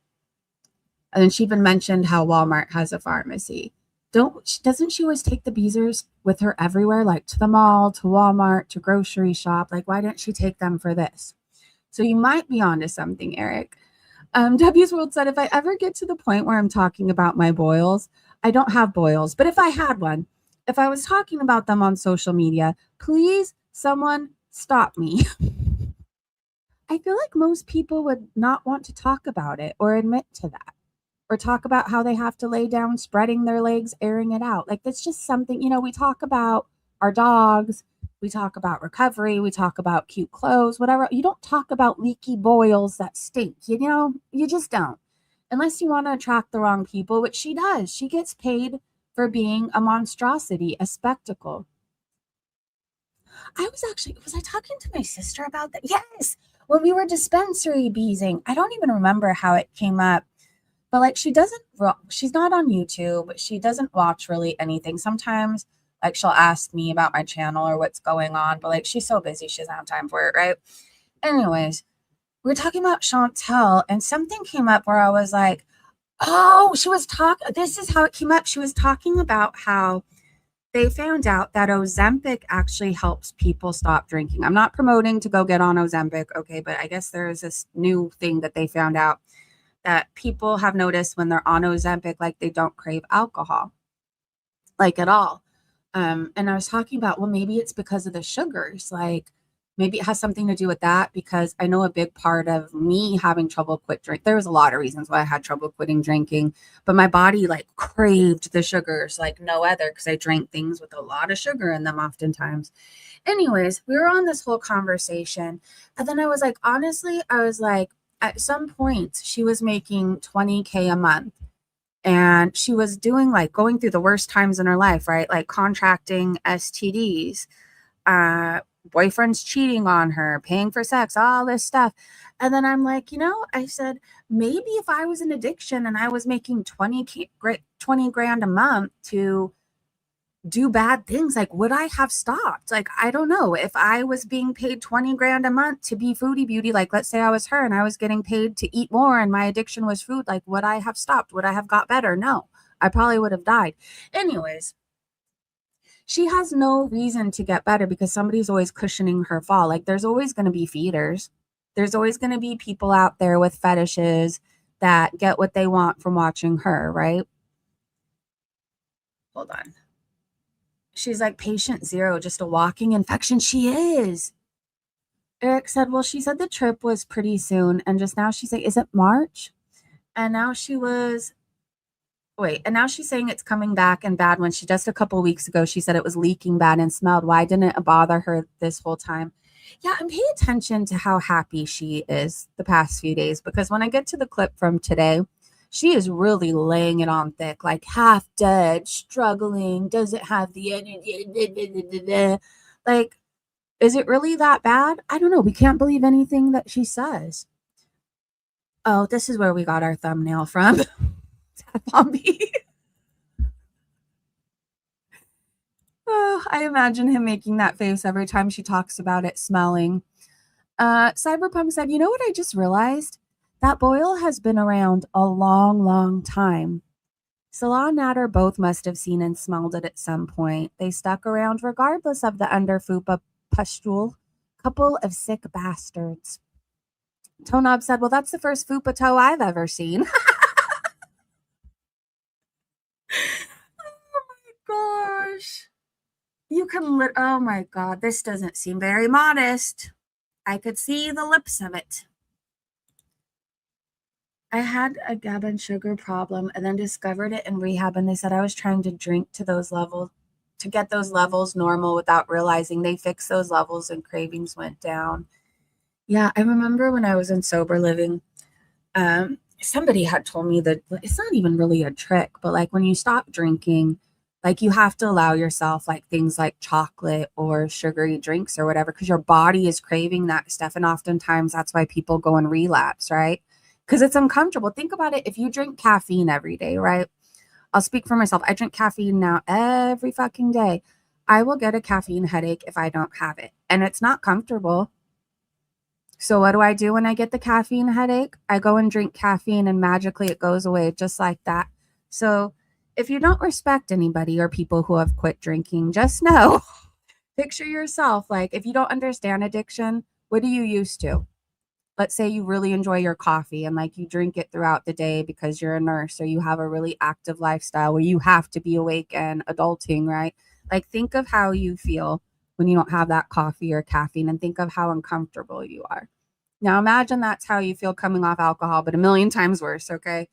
And then she even mentioned how Walmart has a pharmacy. Doesn't she always take the Beezers with her everywhere, like to the mall, to Walmart, to grocery shop? Like, why didn't she take them for this? So you might be onto something, Eric. W's World said, if I ever get to the point where I'm talking about my boils, I don't have boils, but if I had one, if I was talking about them on social media, please, someone stop me. I feel like most people would not want to talk about it or admit to that. or talk about how they have to lay down, spreading their legs, airing it out. Like, that's just something, we talk about our dogs, we talk about recovery, we talk about cute clothes, whatever. You don't talk about leaky boils that stink, you just don't. Unless you want to attract the wrong people, which she does. She gets paid for being a monstrosity, a spectacle. Was I talking to my sister about that? Yes. When we were dispensary beezing, I don't even remember how it came up, but like she's not on YouTube. She doesn't watch really anything. Sometimes like she'll ask me about my channel or what's going on, but like she's so busy, she doesn't have time for it, right? Anyways, we were talking about Chantel and something came up where I was like, oh, this is how it came up. She was talking about how they found out that Ozempic actually helps people stop drinking. I'm not promoting to go get on Ozempic, okay, but I guess there is this new thing that they found out that people have noticed when they're on Ozempic, like they don't crave alcohol, like at all. And I was talking about, well, maybe it's because of the sugars, like maybe it has something to do with that, because I know a big part of me having trouble quit drink. There was a lot of reasons why I had trouble quitting drinking, but my body like craved the sugars like no other, because I drank things with a lot of sugar in them oftentimes. Anyways, we were on this whole conversation, and then I was like, honestly, I was like, at some point she was making 20K a month, and she was doing like going through the worst times in her life, right? Like contracting STDs, boyfriend's cheating on her, paying for sex, all this stuff. And then I'm like, I said, maybe if I was in addiction and I was making 20 grand a month to do bad things, like would I have stopped? Like, I don't know. If I was being paid 20 grand a month to be Foodie Beauty, like let's say I was her and I was getting paid to eat more and my addiction was food, like would I have stopped? Would I have got better? No, I probably would have died. Anyways, she has no reason to get better because somebody's always cushioning her fall. Like there's always going to be feeders. There's always going to be people out there with fetishes that get what they want from watching her, right? Hold on. She's like patient zero, just a walking infection. She is. Eric said, well, she said the trip was pretty soon. And just now she's like, is it March? And now she's saying it's coming back and bad when she just a couple weeks ago, she said it was leaking bad and smelled. Why didn't it bother her this whole time? Yeah, and pay attention to how happy she is the past few days, because when I get to the clip from today, she is really laying it on thick, like half dead, struggling, doesn't have the energy. Like, is it really that bad? I don't know. We can't believe anything that she says. Oh, this is where we got our thumbnail from. Zombie. Oh, I imagine him making that face every time she talks about it smelling. Cyberpunk said, you know what I just realized? That boil has been around a long, long time. Salah and Nader both must have seen and smelled it at some point. They stuck around regardless of the underfupa pustule. Couple of sick bastards. Tonob said, well, that's the first fupa toe I've ever seen. Oh my gosh. Oh my God, this doesn't seem very modest. I could see the lips of it. I had a GABA and sugar problem and then discovered it in rehab, and they said I was trying to drink to those levels, to get those levels normal without realizing they fixed those levels and cravings went down. Yeah, I remember when I was in sober living, somebody had told me that it's not even really a trick, but like when you stop drinking, like you have to allow yourself like things like chocolate or sugary drinks or whatever, because your body is craving that stuff. And oftentimes that's why people go in relapse, right? Because it's uncomfortable. Think about it. If you drink caffeine every day, right? I'll speak for myself. I drink caffeine now every fucking day. I will get a caffeine headache if I don't have it. And it's not comfortable. So what do I do when I get the caffeine headache? I go and drink caffeine and magically it goes away just like that. So if you don't respect anybody or people who have quit drinking, just know, picture yourself like if you don't understand addiction, what are you used to? Let's say you really enjoy your coffee and like you drink it throughout the day because you're a nurse or you have a really active lifestyle where you have to be awake and adulting, right? Like think of how you feel when you don't have that coffee or caffeine and think of how uncomfortable you are. Now imagine that's how you feel coming off alcohol, but a million times worse, okay?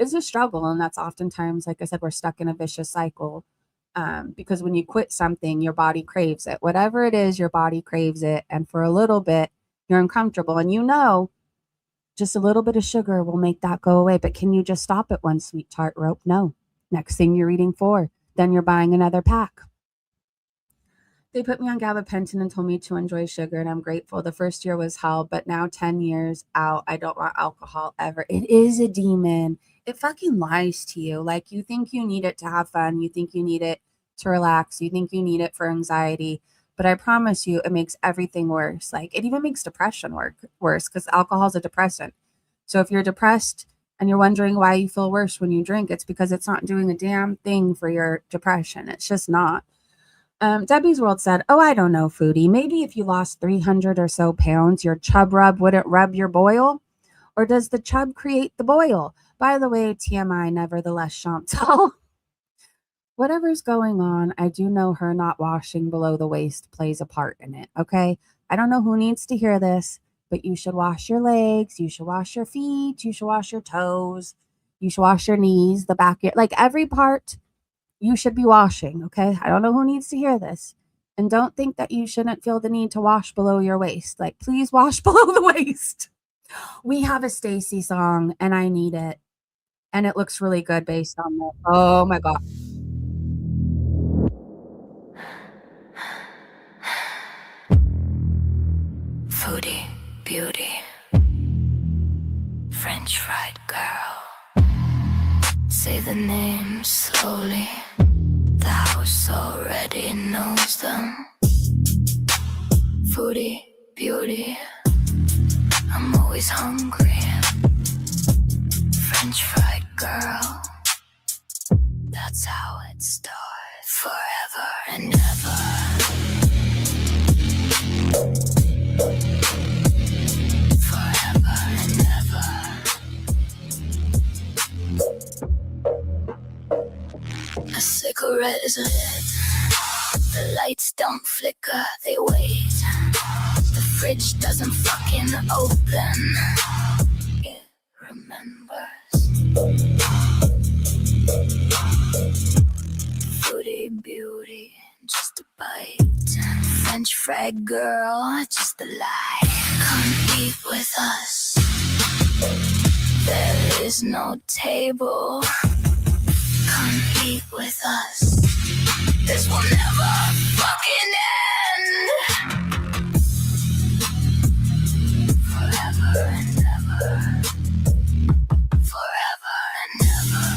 it's a struggle. And that's oftentimes, like I said, we're stuck in a vicious cycle. Because when you quit something, your body craves it. Whatever it is, your body craves it. And for a little bit, you're uncomfortable. And just a little bit of sugar will make that go away. But can you just stop at one sweet tart rope? No. Next thing you're eating 4. Then you're buying another pack. They put me on gabapentin and told me to enjoy sugar, and I'm grateful. The first year was hell, but now 10 years out, I don't want alcohol ever. It is a demon. It fucking lies to you. Like, you think you need it to have fun. You think you need it to relax. You think you need it for anxiety. But I promise you, it makes everything worse. Like, it even makes depression worse because alcohol is a depressant. So if you're depressed and you're wondering why you feel worse when you drink, it's because it's not doing a damn thing for your depression. It's just not. Debbie's World said, "Oh, I don't know, Foodie. Maybe if you lost 300 or so pounds, your chub rub wouldn't rub your boil? Or does the chub create the boil? By the way, TMI, nevertheless, Chantal." Whatever's going on, I do know her not washing below the waist plays a part in it, okay? I don't know who needs to hear this, but you should wash your legs, you should wash your feet, you should wash your toes, you should wash your knees, the back, like every part you should be washing, okay? I don't know who needs to hear this. And don't think that you shouldn't feel the need to wash below your waist. Like, please wash below the waist. We have a Stacy song, and I need it. And it looks really good based on that. Oh my God. Foodie, beauty, French fried girl. Say the name slowly. The house already knows them. Foodie, beauty, I'm always hungry. French fried girl, that's how it starts. Forever and ever. Forever and ever. A cigarette is lit. The lights don't flicker, they wait. The fridge doesn't fucking open. It remembers. Foodie, beauty, just a bite. French fried girl, just a lie. Come eat with us. There is no table. Come eat with us. This will never fucking end. Forever and ever. Forever and ever.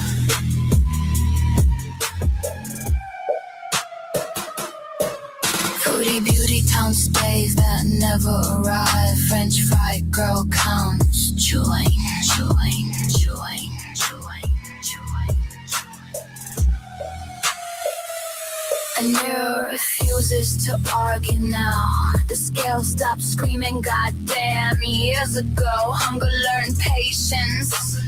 Foodie, beauty, town stays that never arrive. French fried girl counts. Chewing, chewing, chewing, chewing, chewing. A mirror refuses to argue now. The scale stopped screaming, goddamn. Years ago, hunger learned patience.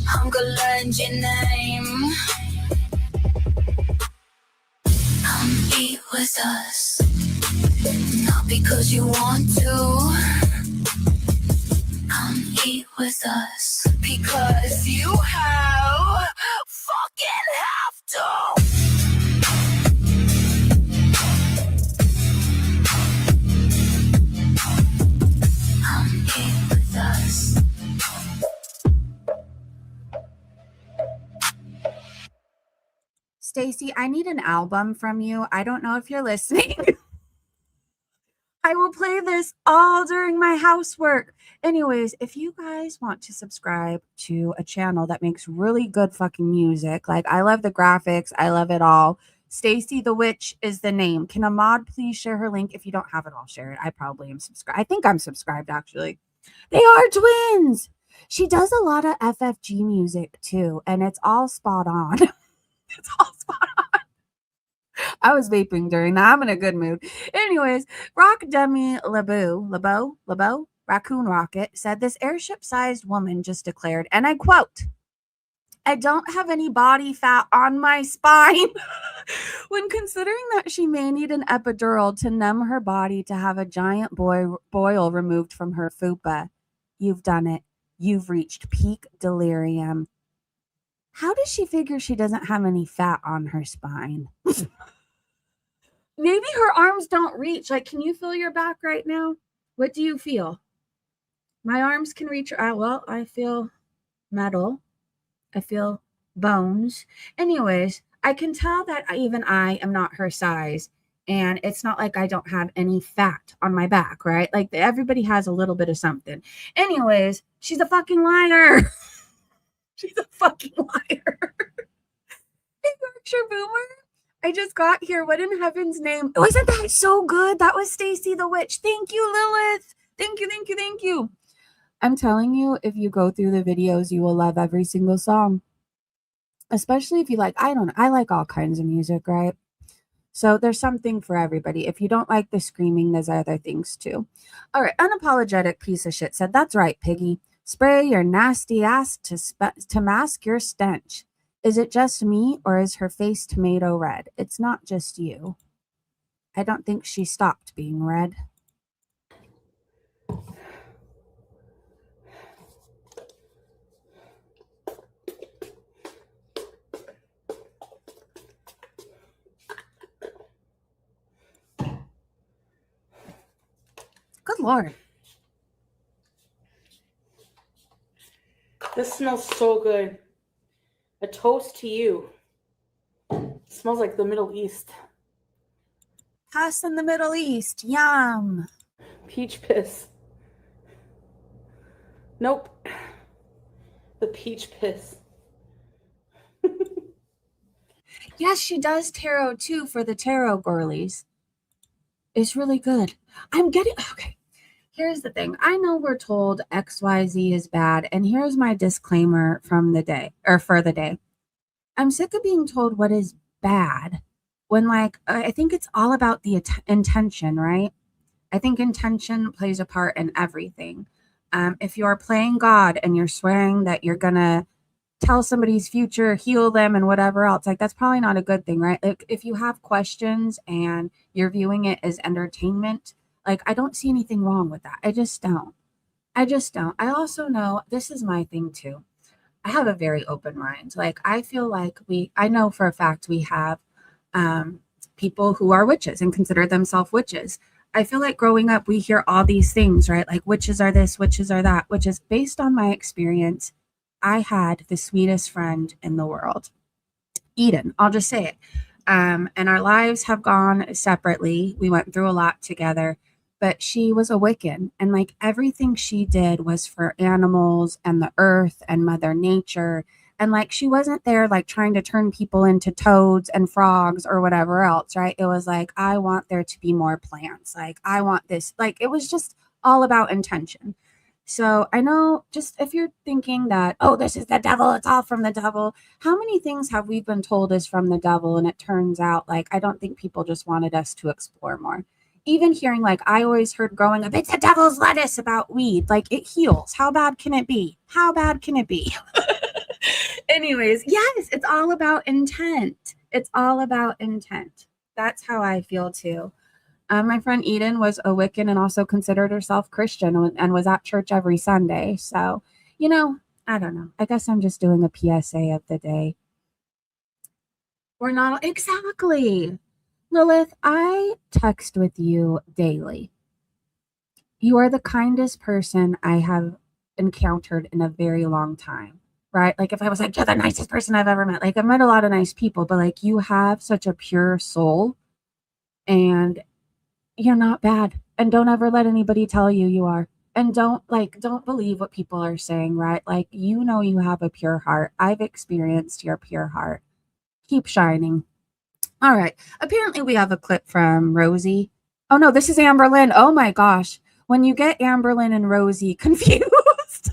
Hunger learned your name. Come eat with us. Not because you want to. Come eat with us. Because you have fucking have to. Come eat with us. Stacy, I need an album from you. I don't know if you're listening. I will play this all during my housework. Anyways, if you guys want to subscribe to a channel that makes really good fucking music, like I love the graphics, I love it all. Stacy the Witch is the name. Can a mod please share her link? If you don't have it, I'll share it. I probably am subscribed. I think I'm subscribed actually. They are twins. She does a lot of FFG music too, and it's all spot on. It's all spot on. I was vaping during that. I'm in a good mood. Anyways, Rock Demi Lebo, Raccoon Rocket, said this airship-sized woman just declared, and I quote, "I don't have any body fat on my spine." When considering that she may need an epidural to numb her body to have a giant boil removed from her fupa, you've done it. You've reached peak delirium. How does she figure she doesn't have any fat on her spine? Maybe her arms don't reach. Like, can you feel your back right now? What do you feel? My arms can reach. Well, I feel metal. I feel bones. Anyways, I can tell that even I am not her size. And it's not like I don't have any fat on my back, right? Like everybody has a little bit of something. Anyways, she's a fucking liar. She's a fucking liar. Hey, Berkshire Boomer. I just got here. What in heaven's name? Wasn't that so good? That was Stacy the Witch. Thank you, Lilith. Thank you, thank you, thank you. I'm telling you, if you go through the videos, you will love every single song. Especially if you like, I don't know, I like all kinds of music, right? So there's something for everybody. If you don't like the screaming, there's other things too. All right, unapologetic piece of shit said, that's right, Piggy. Spray your nasty ass to mask your stench. Is it just me, or is her face tomato red? It's not just you. I don't think she stopped being red. Good Lord. This smells so good. A toast to you. It smells like the Middle East. Us in the Middle East. Yum. Peach piss. Nope. The peach piss. Yes, she does tarot too for the tarot girlies. It's really good. I'm getting, okay. Here's the thing. I know we're told XYZ is bad, and here's my disclaimer from the day, or for the day. I'm sick of being told what is bad when, like, I think it's all about the intention, right? I think intention plays a part in everything. If you're playing God and you're swearing that you're gonna tell somebody's future, heal them, and whatever else, like that's probably not a good thing, right? Like if you have questions and you're viewing it as entertainment, like I don't see anything wrong with that. I just don't. I just don't. I also know this is my thing too. I have a very open mind. Like I feel like I know for a fact we have people who are witches and consider themselves witches. I feel like growing up, we hear all these things, right? Like witches are this, witches are that, which is based on my experience. I had the sweetest friend in the world, Eden. I'll just say it. And our lives have gone separately. We went through a lot together, but she was a Wiccan. And like everything she did was for animals and the earth and Mother Nature. And like she wasn't there like trying to turn people into toads and frogs or whatever else, right? It was like, I want there to be more plants. Like, I want this. Like, it was just all about intention. So I know just if you're thinking that, oh, this is the devil, it's all from the devil. How many things have we been told is from the devil? And it turns out like, I don't think people just wanted us to explore more. Even hearing like, I always heard growing up, it's the devil's lettuce about weed. Like it heals. How bad can it be? How bad can it be? Anyways, yes, it's all about intent. It's all about intent. That's how I feel too. My friend Eden was a Wiccan and also considered herself Christian and was at church every Sunday. So, you know, I don't know. I guess I'm just doing a PSA of the day. We're not exactly. Lilith, I text with you daily. You are the kindest person I have encountered in a very long time, right? Like, if I was like, you're the nicest person I've ever met, like, I've met a lot of nice people, but like, you have such a pure soul and you're not bad. And don't ever let anybody tell you you are. And don't believe what people are saying, right? Like, you know, you have a pure heart. I've experienced your pure heart. Keep shining. All right. Apparently, we have a clip from Rosie. Oh, no, this is Amberlynn. Oh, my gosh. When you get Amberlynn and Rosie confused,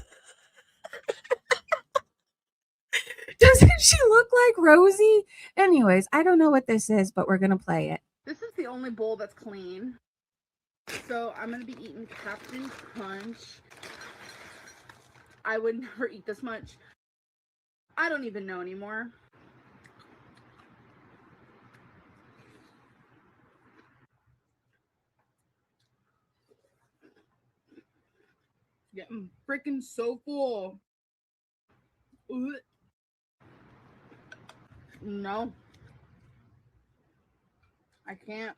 doesn't she look like Rosie? Anyways, I don't know what this is, but we're going to play it. This is the only bowl that's clean. So I'm going to be eating Captain Crunch. I would never eat this much. I don't even know anymore. Getting freaking so full. Ugh. No. I can't.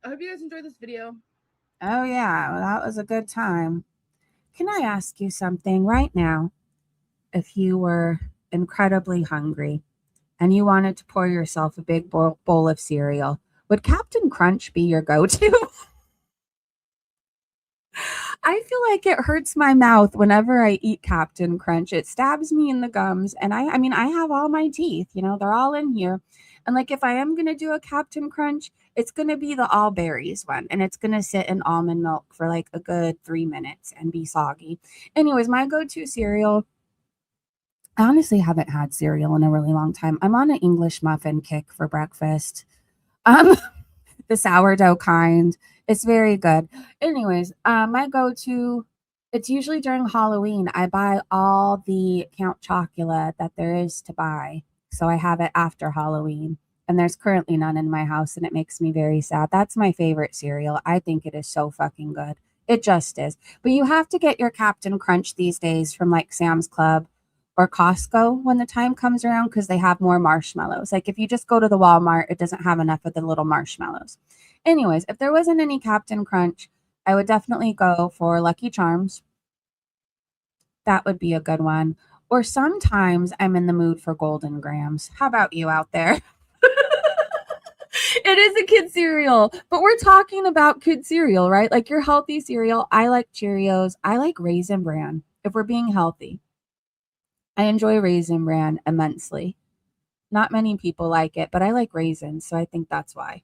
I hope you guys enjoyed this video. Oh, yeah. Well, that was a good time. Can I ask you something right now? If you were incredibly hungry and you wanted to pour yourself a big bowl of cereal, would Captain Crunch be your go-to? I feel like it hurts my mouth whenever I eat Captain Crunch. It stabs me in the gums. And I mean, I have all my teeth, they're all in here. And like, if I am going to do a Captain Crunch, it's going to be the all berries one. And it's going to sit in almond milk for like a good 3 minutes and be soggy. Anyways, my go-to cereal, I honestly haven't had cereal in a really long time. I'm on an English muffin kick for breakfast. The sourdough kind. It's very good. Anyways, my go-to, it's usually during Halloween. I buy all the Count Chocula that there is to buy. So I have it after Halloween. And there's currently none in my house, and it makes me very sad. That's my favorite cereal. I think it is so fucking good. It just is. But you have to get your Captain Crunch these days from like Sam's Club or Costco when the time comes around, because they have more marshmallows. Like if you just go to the Walmart, it doesn't have enough of the little marshmallows. Anyways, if there wasn't any Captain Crunch, I would definitely go for Lucky Charms. That would be a good one. Or sometimes I'm in the mood for Golden Grams. How about you out there? It is a kid cereal, but we're talking about kid cereal, right? Like your healthy cereal. I like Cheerios. I like Raisin Bran if we're being healthy. I enjoy Raisin Bran immensely. Not many people like it, but I like raisins, so I think that's why.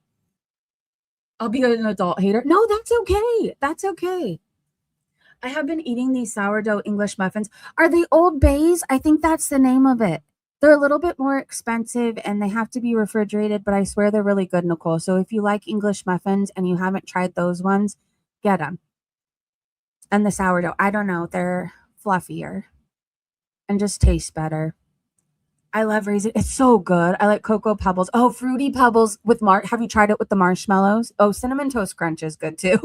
I'll be an adult hater. No, that's okay. That's okay. I have been eating these sourdough English muffins. Are they Old Bays? I think that's the name of it. They're a little bit more expensive and they have to be refrigerated, but I swear they're really good, Nicole. So if you like English muffins and you haven't tried those ones, get them. And the sourdough, I don't know, they're fluffier and just taste better. I love raisin. It's so good. I like Cocoa Pebbles. Oh, Fruity Pebbles with have you tried it with the marshmallows? Oh, Cinnamon Toast Crunch is good too.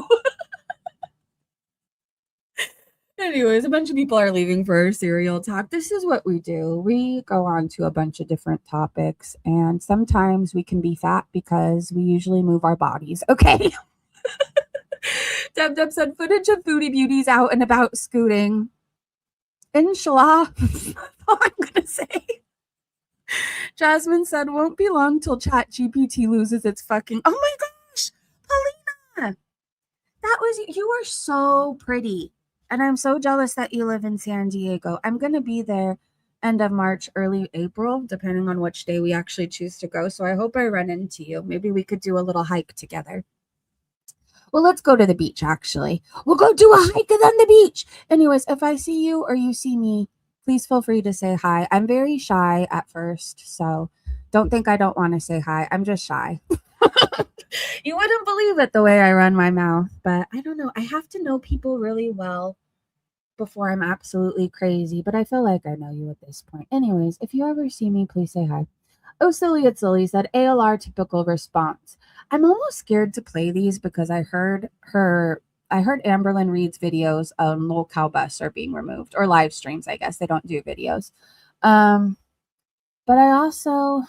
Anyways, a bunch of people are leaving for cereal talk. This is what we do. We go on to a bunch of different topics, and sometimes we can be fat because we usually move our bodies. Okay. Deb said footage of Foodie Beauties out and about scooting. Inshallah. That's all I'm going to say. Jasmine said, won't be long till Chat GPT loses its fucking... Oh my gosh, Paulina. You are so pretty. And I'm so jealous that you live in San Diego. I'm going to be there end of March, early April, depending on which day we actually choose to go. So I hope I run into you. Maybe we could do a little hike together. Well, let's go to the beach, actually. We'll go do a hike and then the beach. Anyways, if I see you or you see me, please feel free to say hi. I'm very shy at first, so don't think I don't want to say hi. I'm just shy. You wouldn't believe it the way I run my mouth, but I don't know. I have to know people really well before I'm absolutely crazy, but I feel like I know you at this point. Anyways, if you ever see me, please say hi. Oh, Silly It's Silly said ALR typical response. I'm almost scared to play these because I heard Amberlyn Reed's videos on Lol Cow Bus are being removed, or live streams, I guess. They don't do videos. But I also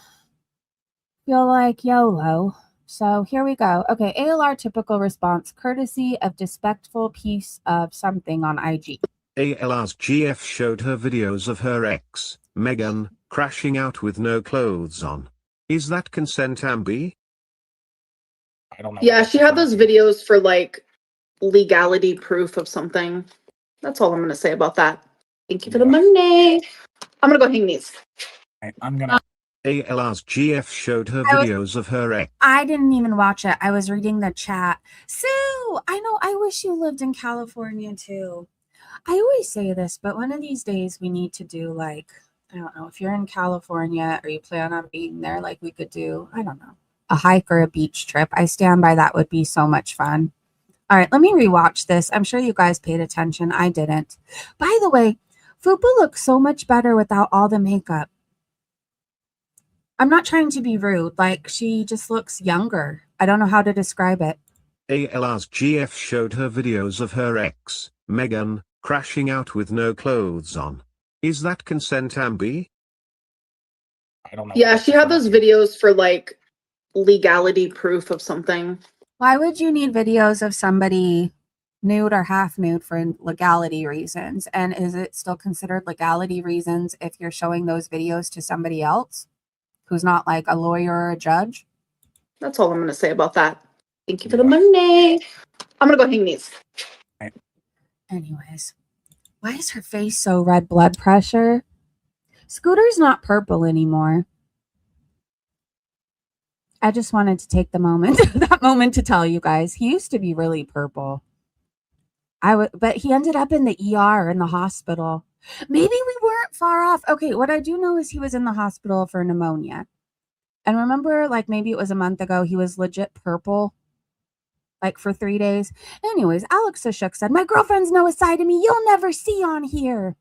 feel like YOLO. So here we go. Okay, ALR typical response, courtesy of Despectful Piece of Something on IG. ALR's GF showed her videos of her ex, Megan, crashing out with no clothes on. Is that consent, Ambi? I don't know. Yeah, she had those videos for like legality proof of something. That's all I'm going to say about that. Thank you for the money. I'm going to go hang these. I'm going to. ALR's GF showed her videos of her ex. I didn't even watch it. I was reading the chat. Sue, I know. I wish you lived in California too. I always say this, but one of these days we need to do like, I don't know, if you're in California or you plan on being there, like we could do, I don't know, a hike or a beach trip. I stand by that would be so much fun. All right, let me rewatch this. I'm sure you guys paid attention. I didn't. By the way, Fupa looks so much better without all the makeup. I'm not trying to be rude. Like, she just looks younger. I don't know how to describe it. ALR's GF showed her videos of her ex, Megan, crashing out with no clothes on. Is that consent, Ambi? I don't know. Yeah, she had those videos for like legality proof of something. Why would you need videos of somebody nude or half nude for legality reasons? And is it still considered legality reasons if you're showing those videos to somebody else who's not like a lawyer or a judge? That's all I'm going to say about that. Thank you for the Yeah. money. I'm going to go hang these. Anyways, why is her face so red? Blood pressure? Scooter's not purple anymore. I just wanted to take the moment, that moment to tell you guys. He used to be really purple. But he ended up in the ER in the hospital. Maybe we weren't far off. Okay, what I do know is he was in the hospital for pneumonia. And remember, like maybe it was a month ago, he was legit purple, like for 3 days. Anyways, Alex Ashok said, my girlfriends know a side of me you'll never see on here.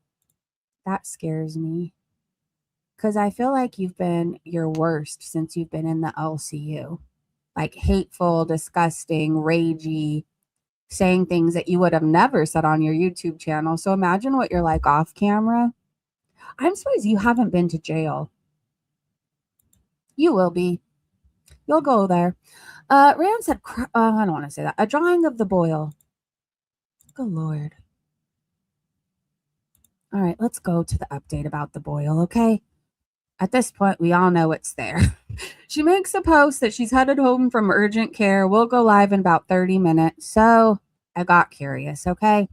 That scares me. Because I feel like you've been your worst since you've been in the LCU. Like hateful, disgusting, ragey, saying things that you would have never said on your YouTube channel. So imagine what you're like off camera. I'm surprised you haven't been to jail. You will be. You'll go there. Rand said, I don't want to say that. A drawing of the boil. Good Lord. All right, let's go to the update about the boil, okay? At this point, we all know it's there. She makes a post that she's headed home from urgent care. We'll go live in about 30 minutes. So I got curious, okay?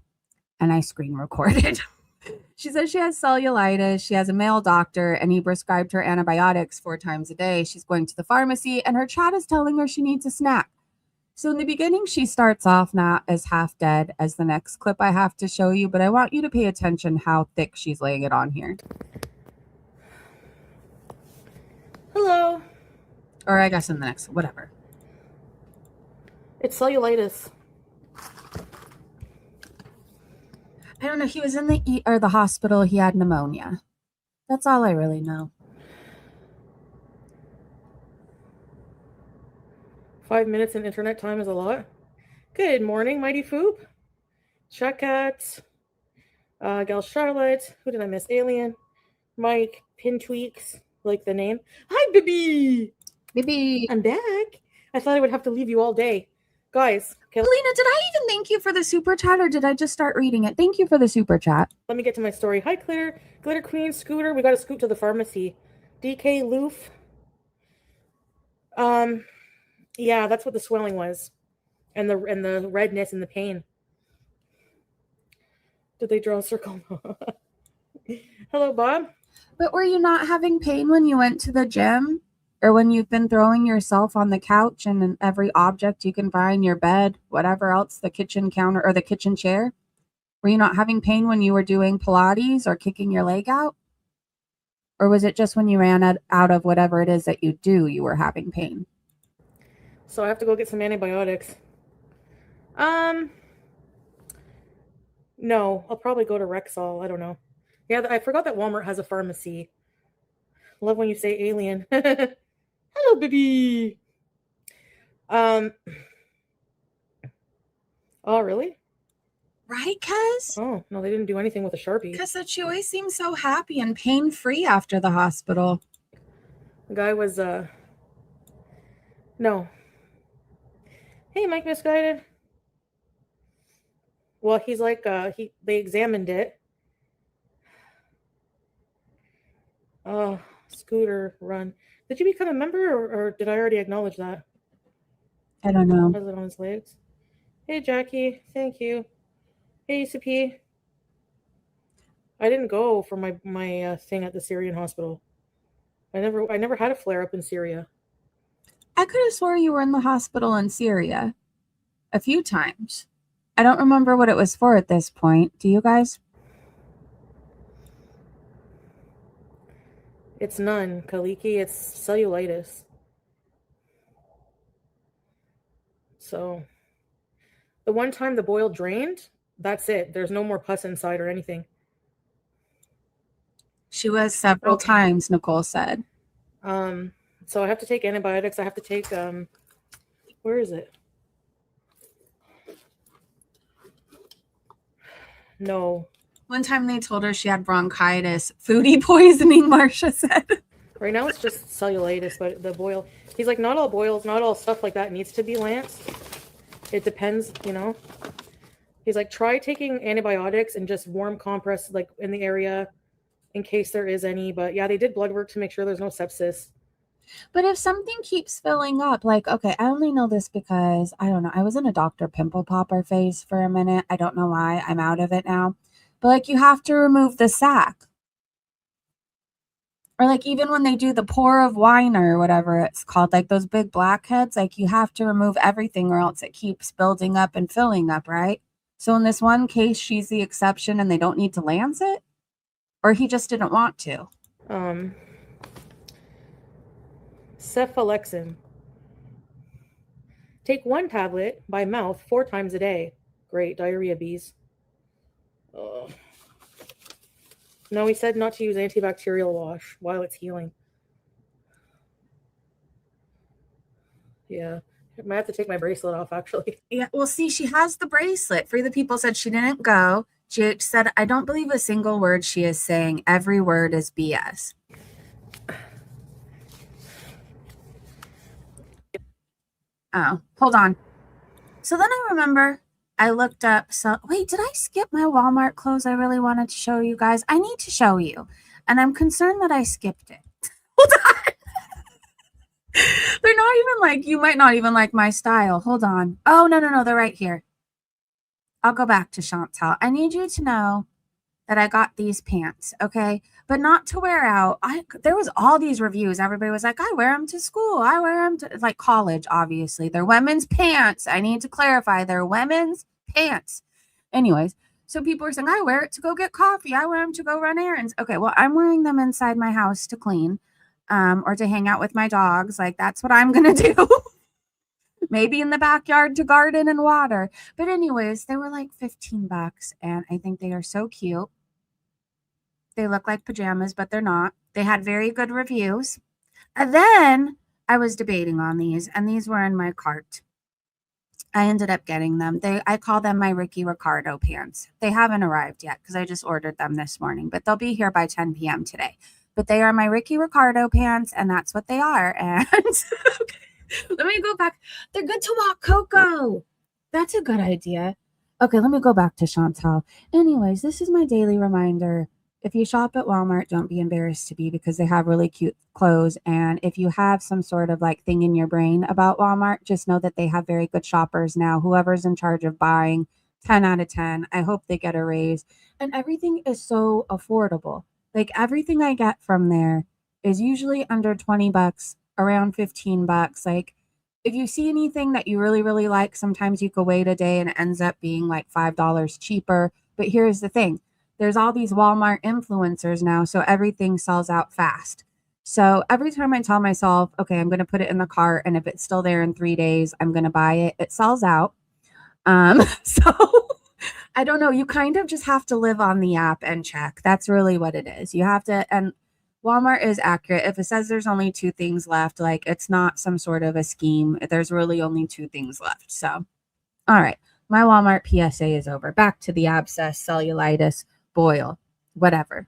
And I screen recorded. She says she has cellulitis. She has a male doctor, and he prescribed her antibiotics 4 times a day. She's going to the pharmacy, and her chat is telling her she needs a snack. So in the beginning, she starts off not as half dead as the next clip I have to show you, but I want you to pay attention how thick she's laying it on here. Hello. Or I guess in the next, whatever. It's cellulitis. I don't know. He was in the hospital. He had pneumonia. That's all I really know. 5 minutes in internet time is a lot. Good morning, Mighty Foop. Chuckat. Gal Charlotte. Who did I miss? Alien. Mike. Pin Tweaks. Like the name. Hi, baby. Maybe. I'm back. I thought I would have to leave you all day. Guys. Okay, Lena, did I even thank you for the super chat, or did I just start reading it? Thank you for the super chat. let me get to my story. Hi, Glitter Queen, Scooter. We got to scoot to the pharmacy. DK Loof. Yeah, that's what the swelling was. And the redness and the pain. Did they draw a circle? Hello, Bob. But were you not having pain when you went to the gym? Or when you've been throwing yourself on the couch and in every object you can find, your bed, whatever else, the kitchen counter or the kitchen chair? Were you not having pain when you were doing Pilates or kicking your leg out? Or was it just when you ran out of whatever it is that you do, you were having pain? So I have to go get some antibiotics. No, I'll probably go to Rexall. I don't know. Yeah, I forgot that Walmart has a pharmacy. Love when you say alien. Hello, baby. Oh, really? Right, cuz? Oh, no, they didn't do anything with a Sharpie. Because she always seems so happy and pain-free after the hospital. The guy was, no. Hey, Mike Misguided. Well, he's like, they examined it. Oh, Scooter, run. Did you become a member, or did I already acknowledge that? I don't know. Was it on his legs? Hey, Jackie. Thank you. Hey, CP. I didn't go for my thing at the Syrian hospital. I never had a flare up in Syria. I could have swore you were in the hospital in Syria a few times. I don't remember what it was for at this point. Do you guys? It's none, Kaliki. It's cellulitis. So, the one time the boil drained, that's it. There's no more pus inside or anything. She was several times, Nicole said. So I have to take antibiotics. I have to take, where is it? No. One time they told her she had bronchitis. Foodie poisoning, Marcia said. Right now it's just cellulitis, but the boil, he's like, not all boils, not all stuff like that needs to be lanced. It depends, you know. He's like, try taking antibiotics and just warm compress like in the area in case there is any. But yeah, they did blood work to make sure there's no sepsis. But if something keeps filling up, like, okay, I only know this because, I don't know, I was in a Dr. Pimple Popper phase for a minute. I don't know why. I'm out of it now. But, like, you have to remove the sac. Or, like, even when they do the pour of wine or whatever it's called, like those big blackheads, like, you have to remove everything or else it keeps building up and filling up, right? So, in this one case, she's the exception and they don't need to lance it? Or he just didn't want to? Cephalexin. Take 1 tablet by mouth 4 times a day. Great, diarrhea bees. Ugh. No, he said not to use antibacterial wash while it's healing. Yeah, I might have to take my bracelet off, actually. Yeah, well, see, she has the bracelet. Free the People said she didn't go. She said, I don't believe a single word she is saying. Every word is BS. Oh, hold on. So then I remember I looked up. So wait, did I skip my Walmart clothes? I really wanted to show you guys. I need to show you. And I'm concerned that I skipped it. Hold on. They're not even like, you might not even like my style. Hold on. Oh, no. They're right here. I'll go back to Chantal. I need you to know that I got these pants, okay? But not to wear out. There was all these reviews. Everybody was like, I wear them to school. I wear them to, like, college, obviously. They're women's pants. I need to clarify. They're women's pants. Anyways, so people were saying, I wear it to go get coffee. I wear them to go run errands. Okay, well, I'm wearing them inside my house to clean or to hang out with my dogs. Like, that's what I'm going to do. Maybe in the backyard to garden and water. But anyways, they were like $15 and I think they are so cute. They look like pajamas, but they're not. They had very good reviews. And then I was debating on these and these were in my cart. I ended up getting them. I call them my Ricky Ricardo pants. They haven't arrived yet because I just ordered them this morning, but they'll be here by 10 p.m. today. But they are my Ricky Ricardo pants and that's what they are. And let me go back. They're good to walk, Coco. That's a good idea. Okay, let me go back to Chantal. Anyways, this is my daily reminder. If you shop at Walmart, don't be embarrassed to be because they have really cute clothes. And if you have some sort of like thing in your brain about Walmart, just know that they have very good shoppers now. Whoever's in charge of buying, 10 out of 10. I hope they get a raise. And everything is so affordable. Like everything I get from there is usually under $20, around $15. Like if you see anything that you really, really like, sometimes you could wait a day and it ends up being like $5 cheaper. But here's the thing. There's all these Walmart influencers now, so everything sells out fast. So every time I tell myself, okay, I'm going to put it in the cart, and if it's still there in 3 days, I'm going to buy it, it sells out. So I don't know. You kind of just have to live on the app and check. That's really what it is. You have to, and Walmart is accurate. If it says there's only 2 things left, like it's not some sort of a scheme. There's really only 2 things left. So, all right. My Walmart PSA is over. Back to the abscess, cellulitis, boil, whatever.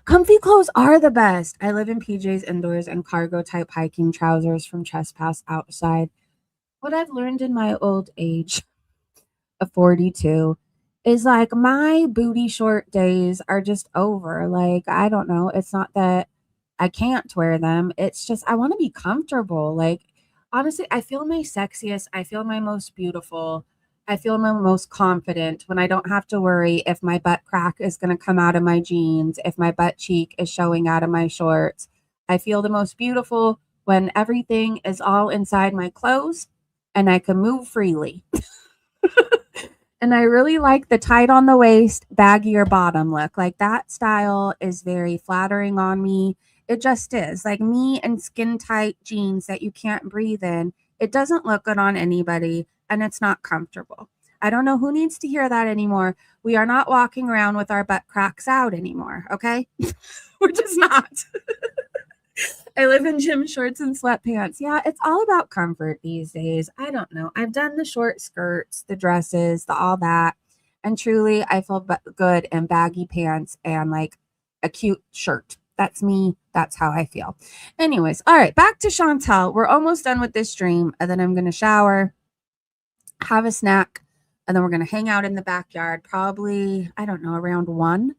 Comfy clothes are the best. I live in PJs indoors and cargo type hiking trousers from Trespass outside. What I've learned in my old age of 42 is like my booty short days are just over. Like, I don't know. It's not that I can't wear them. It's just I want to be comfortable. Like, honestly, I feel my sexiest. I feel my most beautiful. I feel my most confident when I don't have to worry if my butt crack is going to come out of my jeans, if my butt cheek is showing out of my shorts. I feel the most beautiful when everything is all inside my clothes and I can move freely. And I really like the tight on the waist, baggier bottom look. Like that style is very flattering on me. It just is. Like me and skin tight jeans that you can't breathe in. It doesn't look good on anybody and it's not comfortable. I don't know who needs to hear that anymore. We are not walking around with our butt cracks out anymore, okay? We're just not. I live in gym shorts and sweatpants. Yeah, it's all about comfort these days. I don't know. I've done the short skirts, the dresses, the all that. And truly, I feel good in baggy pants and like a cute shirt. That's me. That's how I feel. Anyways, all right, back to Chantel. We're almost done with this stream, and then I'm going to shower, have a snack, and then we're going to hang out in the backyard, probably, I don't know, around 1.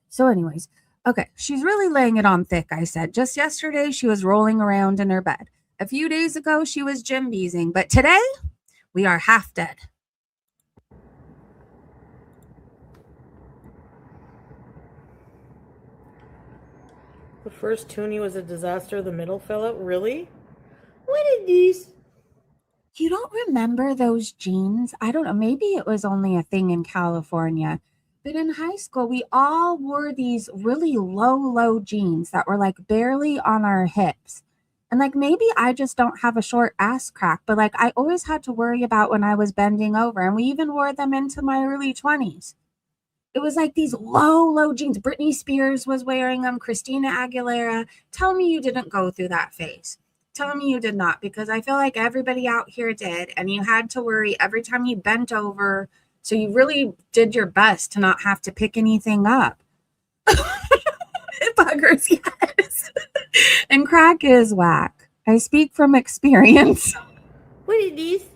So anyways, okay, she's really laying it on thick, I said. Just yesterday, she was rolling around in her bed. A few days ago, she was gym beezing, but today, we are half dead. The first toonie was a disaster. The middle fell out. Really? What is this? You don't remember those jeans? I don't know. Maybe it was only a thing in California. But in high school, we all wore these really low jeans that were like barely on our hips. And like maybe I just don't have a short ass crack, but like I always had to worry about when I was bending over. And we even wore them into my early 20s. It was like these low jeans. Britney Spears was wearing them, Christina Aguilera. Tell me you didn't go through that phase. Tell me you did not, because I feel like everybody out here did, and you had to worry every time you bent over. So you really did your best to not have to pick anything up. Buggers, yes. And crack is whack. I speak from experience. What is this?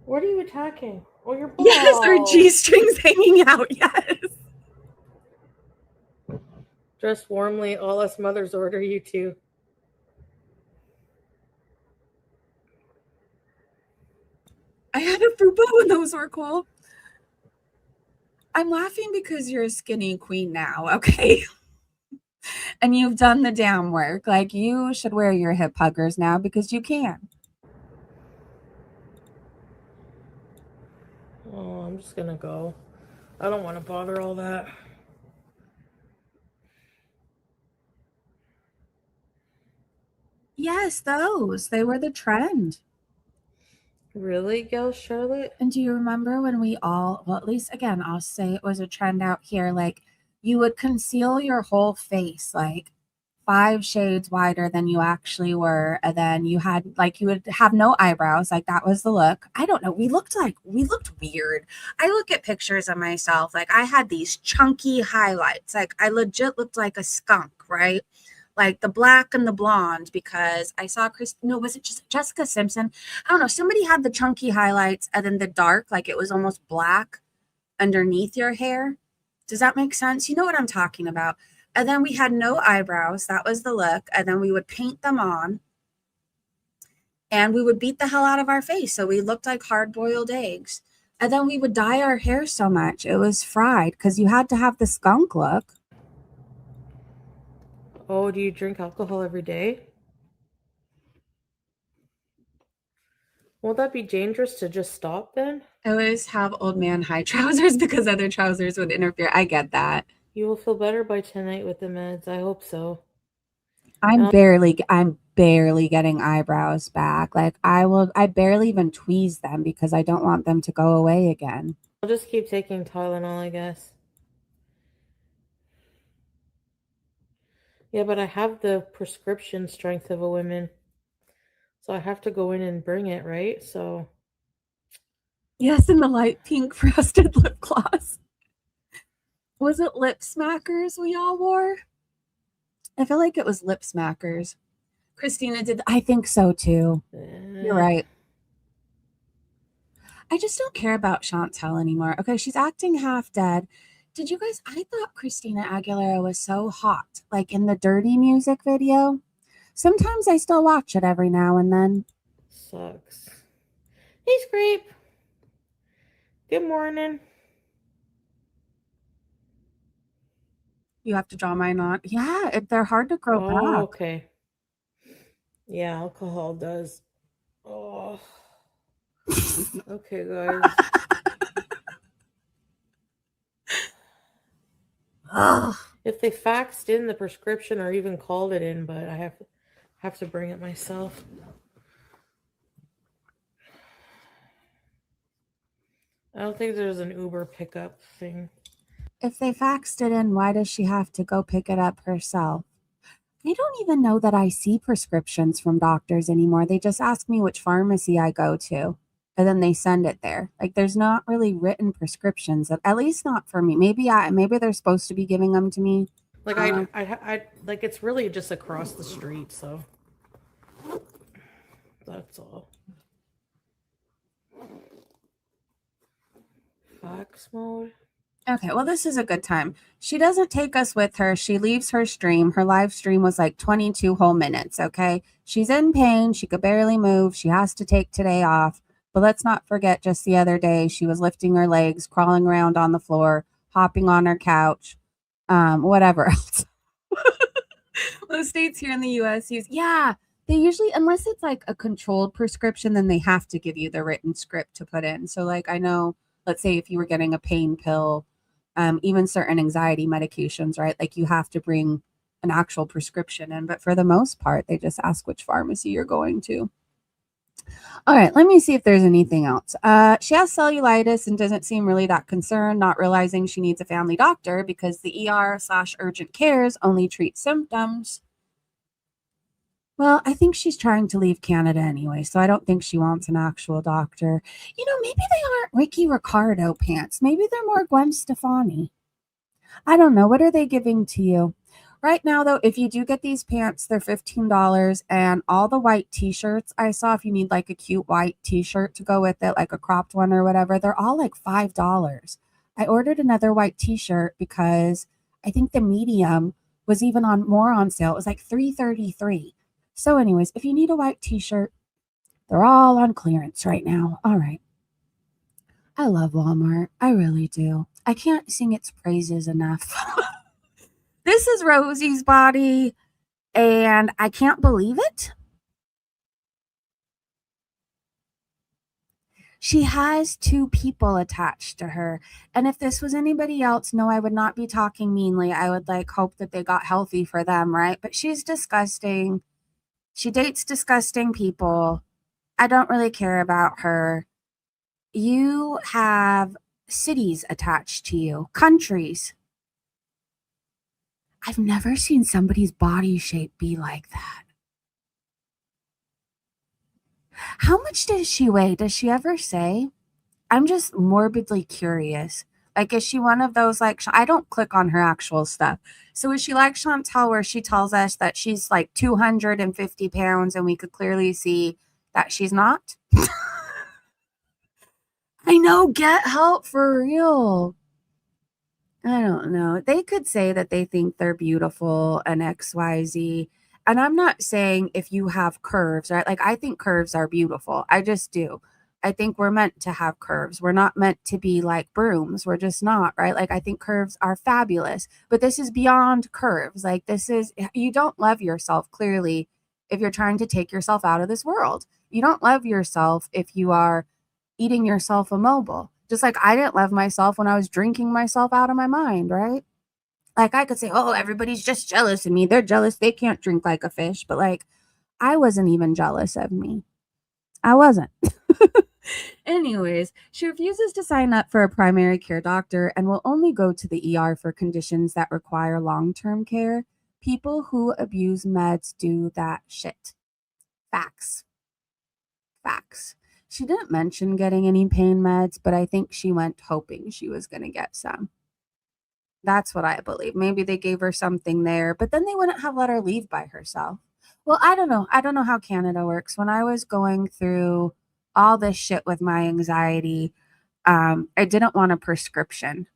What are you attacking? Oh, your balls. Yes, our G-strings hanging out, yes. Dress warmly, all us mothers order you to. I had a FUBU and those were cool. I'm laughing because you're a skinny queen now, okay? And you've done the damn work. Like, you should wear your hip huggers now because you can. Oh, I'm just gonna go. I don't want to bother all that. Yes, those. They were the trend. Really, Gal Charlotte? And do you remember when we all, well, at least again, I'll say it was a trend out here, like you would conceal your whole face like 5 shades wider than you actually were. And then you had like, you would have no eyebrows. Like that was the look. I don't know. We looked weird. I look at pictures of myself. Like I had these chunky highlights. Like I legit looked like a skunk, right? Like the black and the blonde, because I saw was it just Jessica Simpson? I don't know. Somebody had the chunky highlights and then the dark, like it was almost black underneath your hair. Does that make sense? You know what I'm talking about. And then we had no eyebrows. That was the look. And then we would paint them on and we would beat the hell out of our face. So we looked like hard-boiled eggs. And then we would dye our hair so much. It was fried because you had to have the skunk look. Oh, do you drink alcohol every day? Won't that be dangerous to just stop then? I always have old man high trousers because other trousers would interfere. I get that. You will feel better by tonight with the meds. I hope so. I'm barely getting eyebrows back. Like I barely even tweeze them because I don't want them to go away again. I'll just keep taking Tylenol, I guess. Yeah, but I have the prescription strength of a woman. So I have to go in and bring it, right? So. Yes, in the light pink frosted lip gloss. Was it lip smackers we all wore? I feel like it was lip smackers. Christina did. I think so too. You're right. I just don't care about Chantel anymore. Okay, she's acting half dead. Did you guys? I thought Christina Aguilera was so hot, like in the Dirty music video. Sometimes I still watch it every now and then. Sucks. Hey, Scrape. Good morning. You have to draw mine on. Yeah, they're hard to grow back. Okay. Yeah, alcohol does. Oh. Okay, guys. If they faxed in the prescription or even called it in, but I have to bring it myself. I don't think there's an Uber pickup thing. If they faxed it in, why does she have to go pick it up herself? I don't even know that I see prescriptions from doctors anymore. They just ask me which pharmacy I go to, and then they send it there. Like there's not really written prescriptions, at least not for me. Maybe they're supposed to be giving them to me. Like I like it's really just across the street, so that's all. Fox mode. Okay, well, this is a good time. She doesn't take us with her. She leaves her stream. Her live stream was like 22 whole minutes, okay? She's in pain. She could barely move. She has to take today off. But let's not forget just the other day, she was lifting her legs, crawling around on the floor, hopping on her couch, whatever else. Most states here in the US they usually, unless it's like a controlled prescription, then they have to give you the written script to put in. So like I know, let's say if you were getting a pain pill, even certain anxiety medications, right? Like you have to bring an actual prescription in, but for the most part, they just ask which pharmacy you're going to. All right, let me see if there's anything else. She has cellulitis and doesn't seem really that concerned, not realizing she needs a family doctor because the ER/urgent cares only treat symptoms. Well, I think she's trying to leave Canada anyway, so I don't think she wants an actual doctor. Maybe they aren't Ricky Ricardo pants. Maybe they're more Gwen Stefani. I don't know. What are they giving to you? Right now, though, if you do get these pants, they're $15. And all the white t-shirts I saw, if you need like a cute white t-shirt to go with it, like a cropped one or whatever, they're all like $5. I ordered another white t-shirt because I think the medium was even more on sale. It was like $3.33. So anyways, if you need a white t-shirt, they're all on clearance right now. All right. I love Walmart. I really do. I can't sing its praises enough. This is Rosie's body, and I can't believe it. She has 2 people attached to her. And if this was anybody else, no, I would not be talking meanly. I would like hope that they got healthy for them, right? But she's disgusting. She dates disgusting people. I don't really care about her. You have cities attached to you, countries. I've never seen somebody's body shape be like that. How much does she weigh? Does she ever say? I'm just morbidly curious. Like, is she one of those, like, I don't click on her actual stuff. So is she like Chantel, where she tells us that she's like 250 pounds and we could clearly see that she's not? I know, get help for real. I don't know. They could say that they think they're beautiful and XYZ. And I'm not saying if you have curves, right? Like, I think curves are beautiful. I just do. I think we're meant to have curves. We're not meant to be like brooms. We're just not, right? Like, I think curves are fabulous. But this is beyond curves. Like, you don't love yourself clearly if you're trying to take yourself out of this world. You don't love yourself if you are eating yourself immobile. Just like I didn't love myself when I was drinking myself out of my mind, right? Like I could say, oh, everybody's just jealous of me. They're jealous. They can't drink like a fish. But like, I wasn't even jealous of me. I wasn't. Anyways, she refuses to sign up for a primary care doctor and will only go to the ER for conditions that require long-term care. People who abuse meds do that shit. Facts. Facts. She didn't mention getting any pain meds, but I think she went hoping she was going to get some. That's what I believe. Maybe they gave her something there, but then they wouldn't have let her leave by herself. Well, I don't know. I don't know how Canada works. When I was going through all this shit with my anxiety, I didn't want a prescription.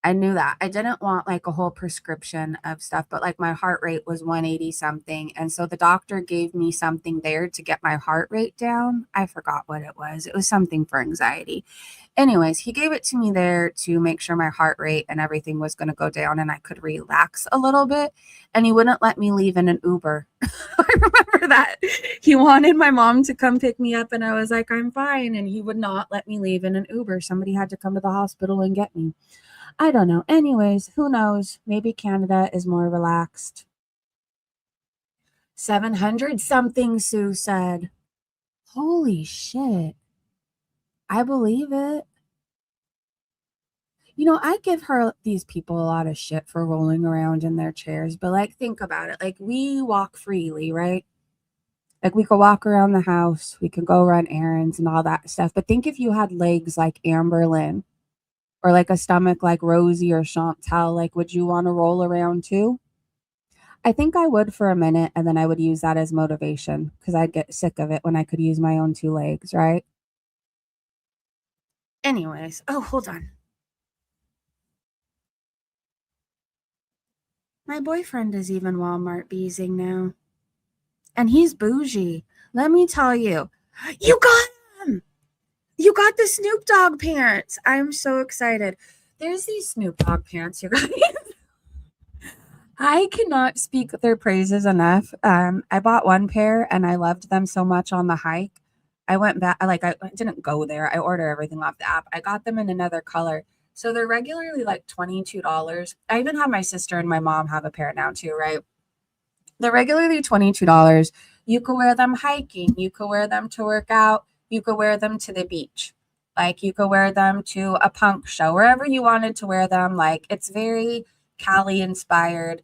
I knew that. I didn't want like a whole prescription of stuff, but like my heart rate was 180 something. And so the doctor gave me something there to get my heart rate down. I forgot what it was. It was something for anxiety. Anyways, he gave it to me there to make sure my heart rate and everything was going to go down and I could relax a little bit. And he wouldn't let me leave in an Uber. I remember that. He wanted my mom to come pick me up and I was like, I'm fine. And he would not let me leave in an Uber. Somebody had to come to the hospital and get me. I don't know. Anyways, who knows? Maybe Canada is more relaxed. 700 something, Sue said. Holy shit. I believe it. I give these people a lot of shit for rolling around in their chairs, but like, think about it. Like, we walk freely, right? Like we could walk around the house, we could go run errands and all that stuff. But think if you had legs like Amberlynn or like a stomach like Rosie or Chantel, like would you want to roll around too? I think I would for a minute, and then I would use that as motivation because I'd get sick of it when I could use my own two legs, right? Anyways, oh, hold on. My boyfriend is even Walmart beezing now. And he's bougie. Let me tell you. You got him! You got the Snoop Dogg pants. I'm so excited. There's these Snoop Dogg pants, you guys. I cannot speak their praises enough. I bought one pair and I loved them so much on the hike. I went back, like I didn't go there. I order everything off the app. I got them in another color. So they're regularly like $22. I even have my sister and my mom have a pair now too, right? They're regularly $22. You could wear them hiking. You could wear them to work out. You could wear them to the beach. Like you could wear them to a punk show, wherever you wanted to wear them. Like it's very Cali inspired.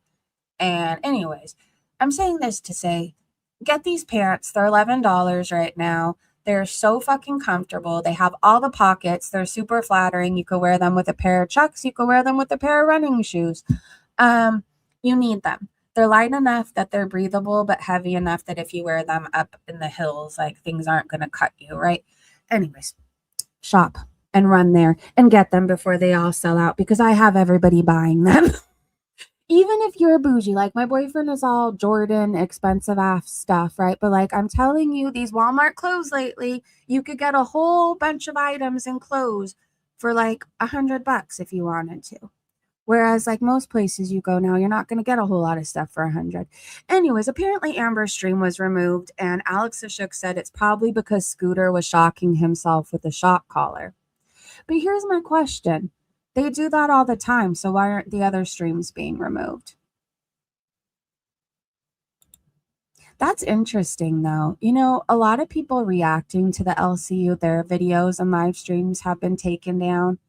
And anyways, I'm saying this to say, get these pants. They're $11 right now. They're so fucking comfortable. They have all the pockets. They're super flattering. You could wear them with a pair of Chucks. You could wear them with a pair of running shoes. You need them. They're light enough that they're breathable, but heavy enough that if you wear them up in the hills, like things aren't going to cut you, right? Anyways, shop and run there and get them before they all sell out because I have everybody buying them. Even if you're a bougie, like my boyfriend is all Jordan, expensive ass stuff, right? But like I'm telling you, these Walmart clothes lately, you could get a whole bunch of items and clothes for like $100 if you wanted to. Whereas like most places you go now, you're not going to get a whole lot of stuff for $100. Anyways, apparently Amber's stream was removed and Alex Ashok said it's probably because Scooter was shocking himself with a shock collar. But here's my question. They do that all the time, so why aren't the other streams being removed? That's interesting, though. You know, a lot of people reacting to the LCU, their videos and live streams have been taken down,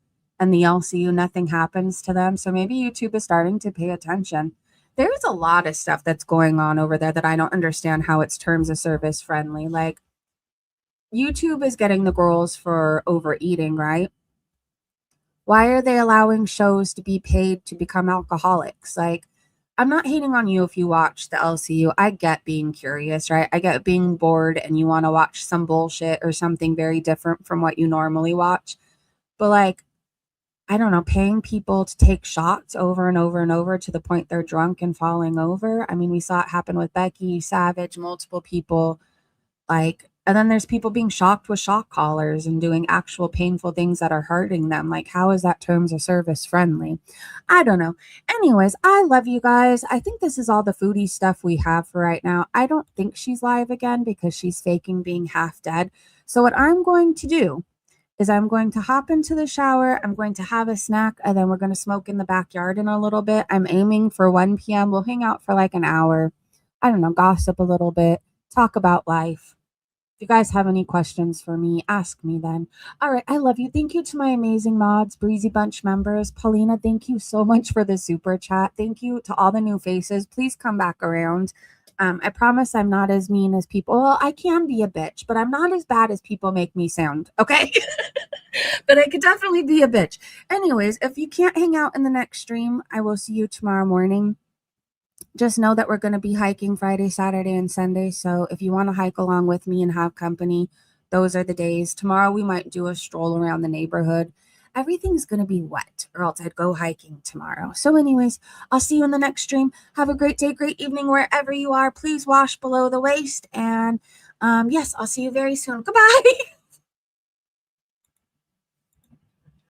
and the LCU, nothing happens to them. So maybe YouTube is starting to pay attention. There's a lot of stuff that's going on over there that I don't understand how it's terms of service friendly. Like, YouTube is getting the girls for overeating, right? Why are they allowing shows to be paid to become alcoholics? Like, I'm not hating on you if you watch the LCU. I get being curious, right? I get being bored and you want to watch some bullshit or something very different from what you normally watch. But like, I don't know, paying people to take shots over and over and over to the point they're drunk and falling over. I mean, we saw it happen with Becky Savage, multiple people. Like, and then there's people being shocked with shock collars and doing actual painful things that are hurting them. Like, how is that terms of service friendly? I don't know. Anyways, I love you guys. I think this is all the foodie stuff we have for right now. I don't think she's live again because she's faking being half dead. So what I'm going to do is I'm going to hop into the shower. I'm going to have a snack, and then we're going to smoke in the backyard in a little bit. I'm aiming for 1 p.m. We'll hang out for like an hour. I don't know, gossip a little bit, talk about life. If you guys have any questions for me, ask me then. All right, I love you. Thank you to my amazing mods, Breezy Bunch members. Paulina, thank you so much for the super chat. Thank you to all the new faces. Please come back around. I promise I'm not as mean as people. Well, I can be a bitch, but I'm not as bad as people make me sound, okay? But I could definitely be a bitch. Anyways, if you can't hang out in the next stream, I will see you tomorrow morning. Just know that we're going to be hiking Friday, Saturday, and Sunday. So if you want to hike along with me and have company, those are the days. Tomorrow we might do a stroll around the neighborhood. Everything's going to be wet, or else I'd go hiking tomorrow. So anyways, I'll see you in the next stream. Have a great day, great evening, wherever you are. Please wash below the waist. And yes, I'll see you very soon. Goodbye.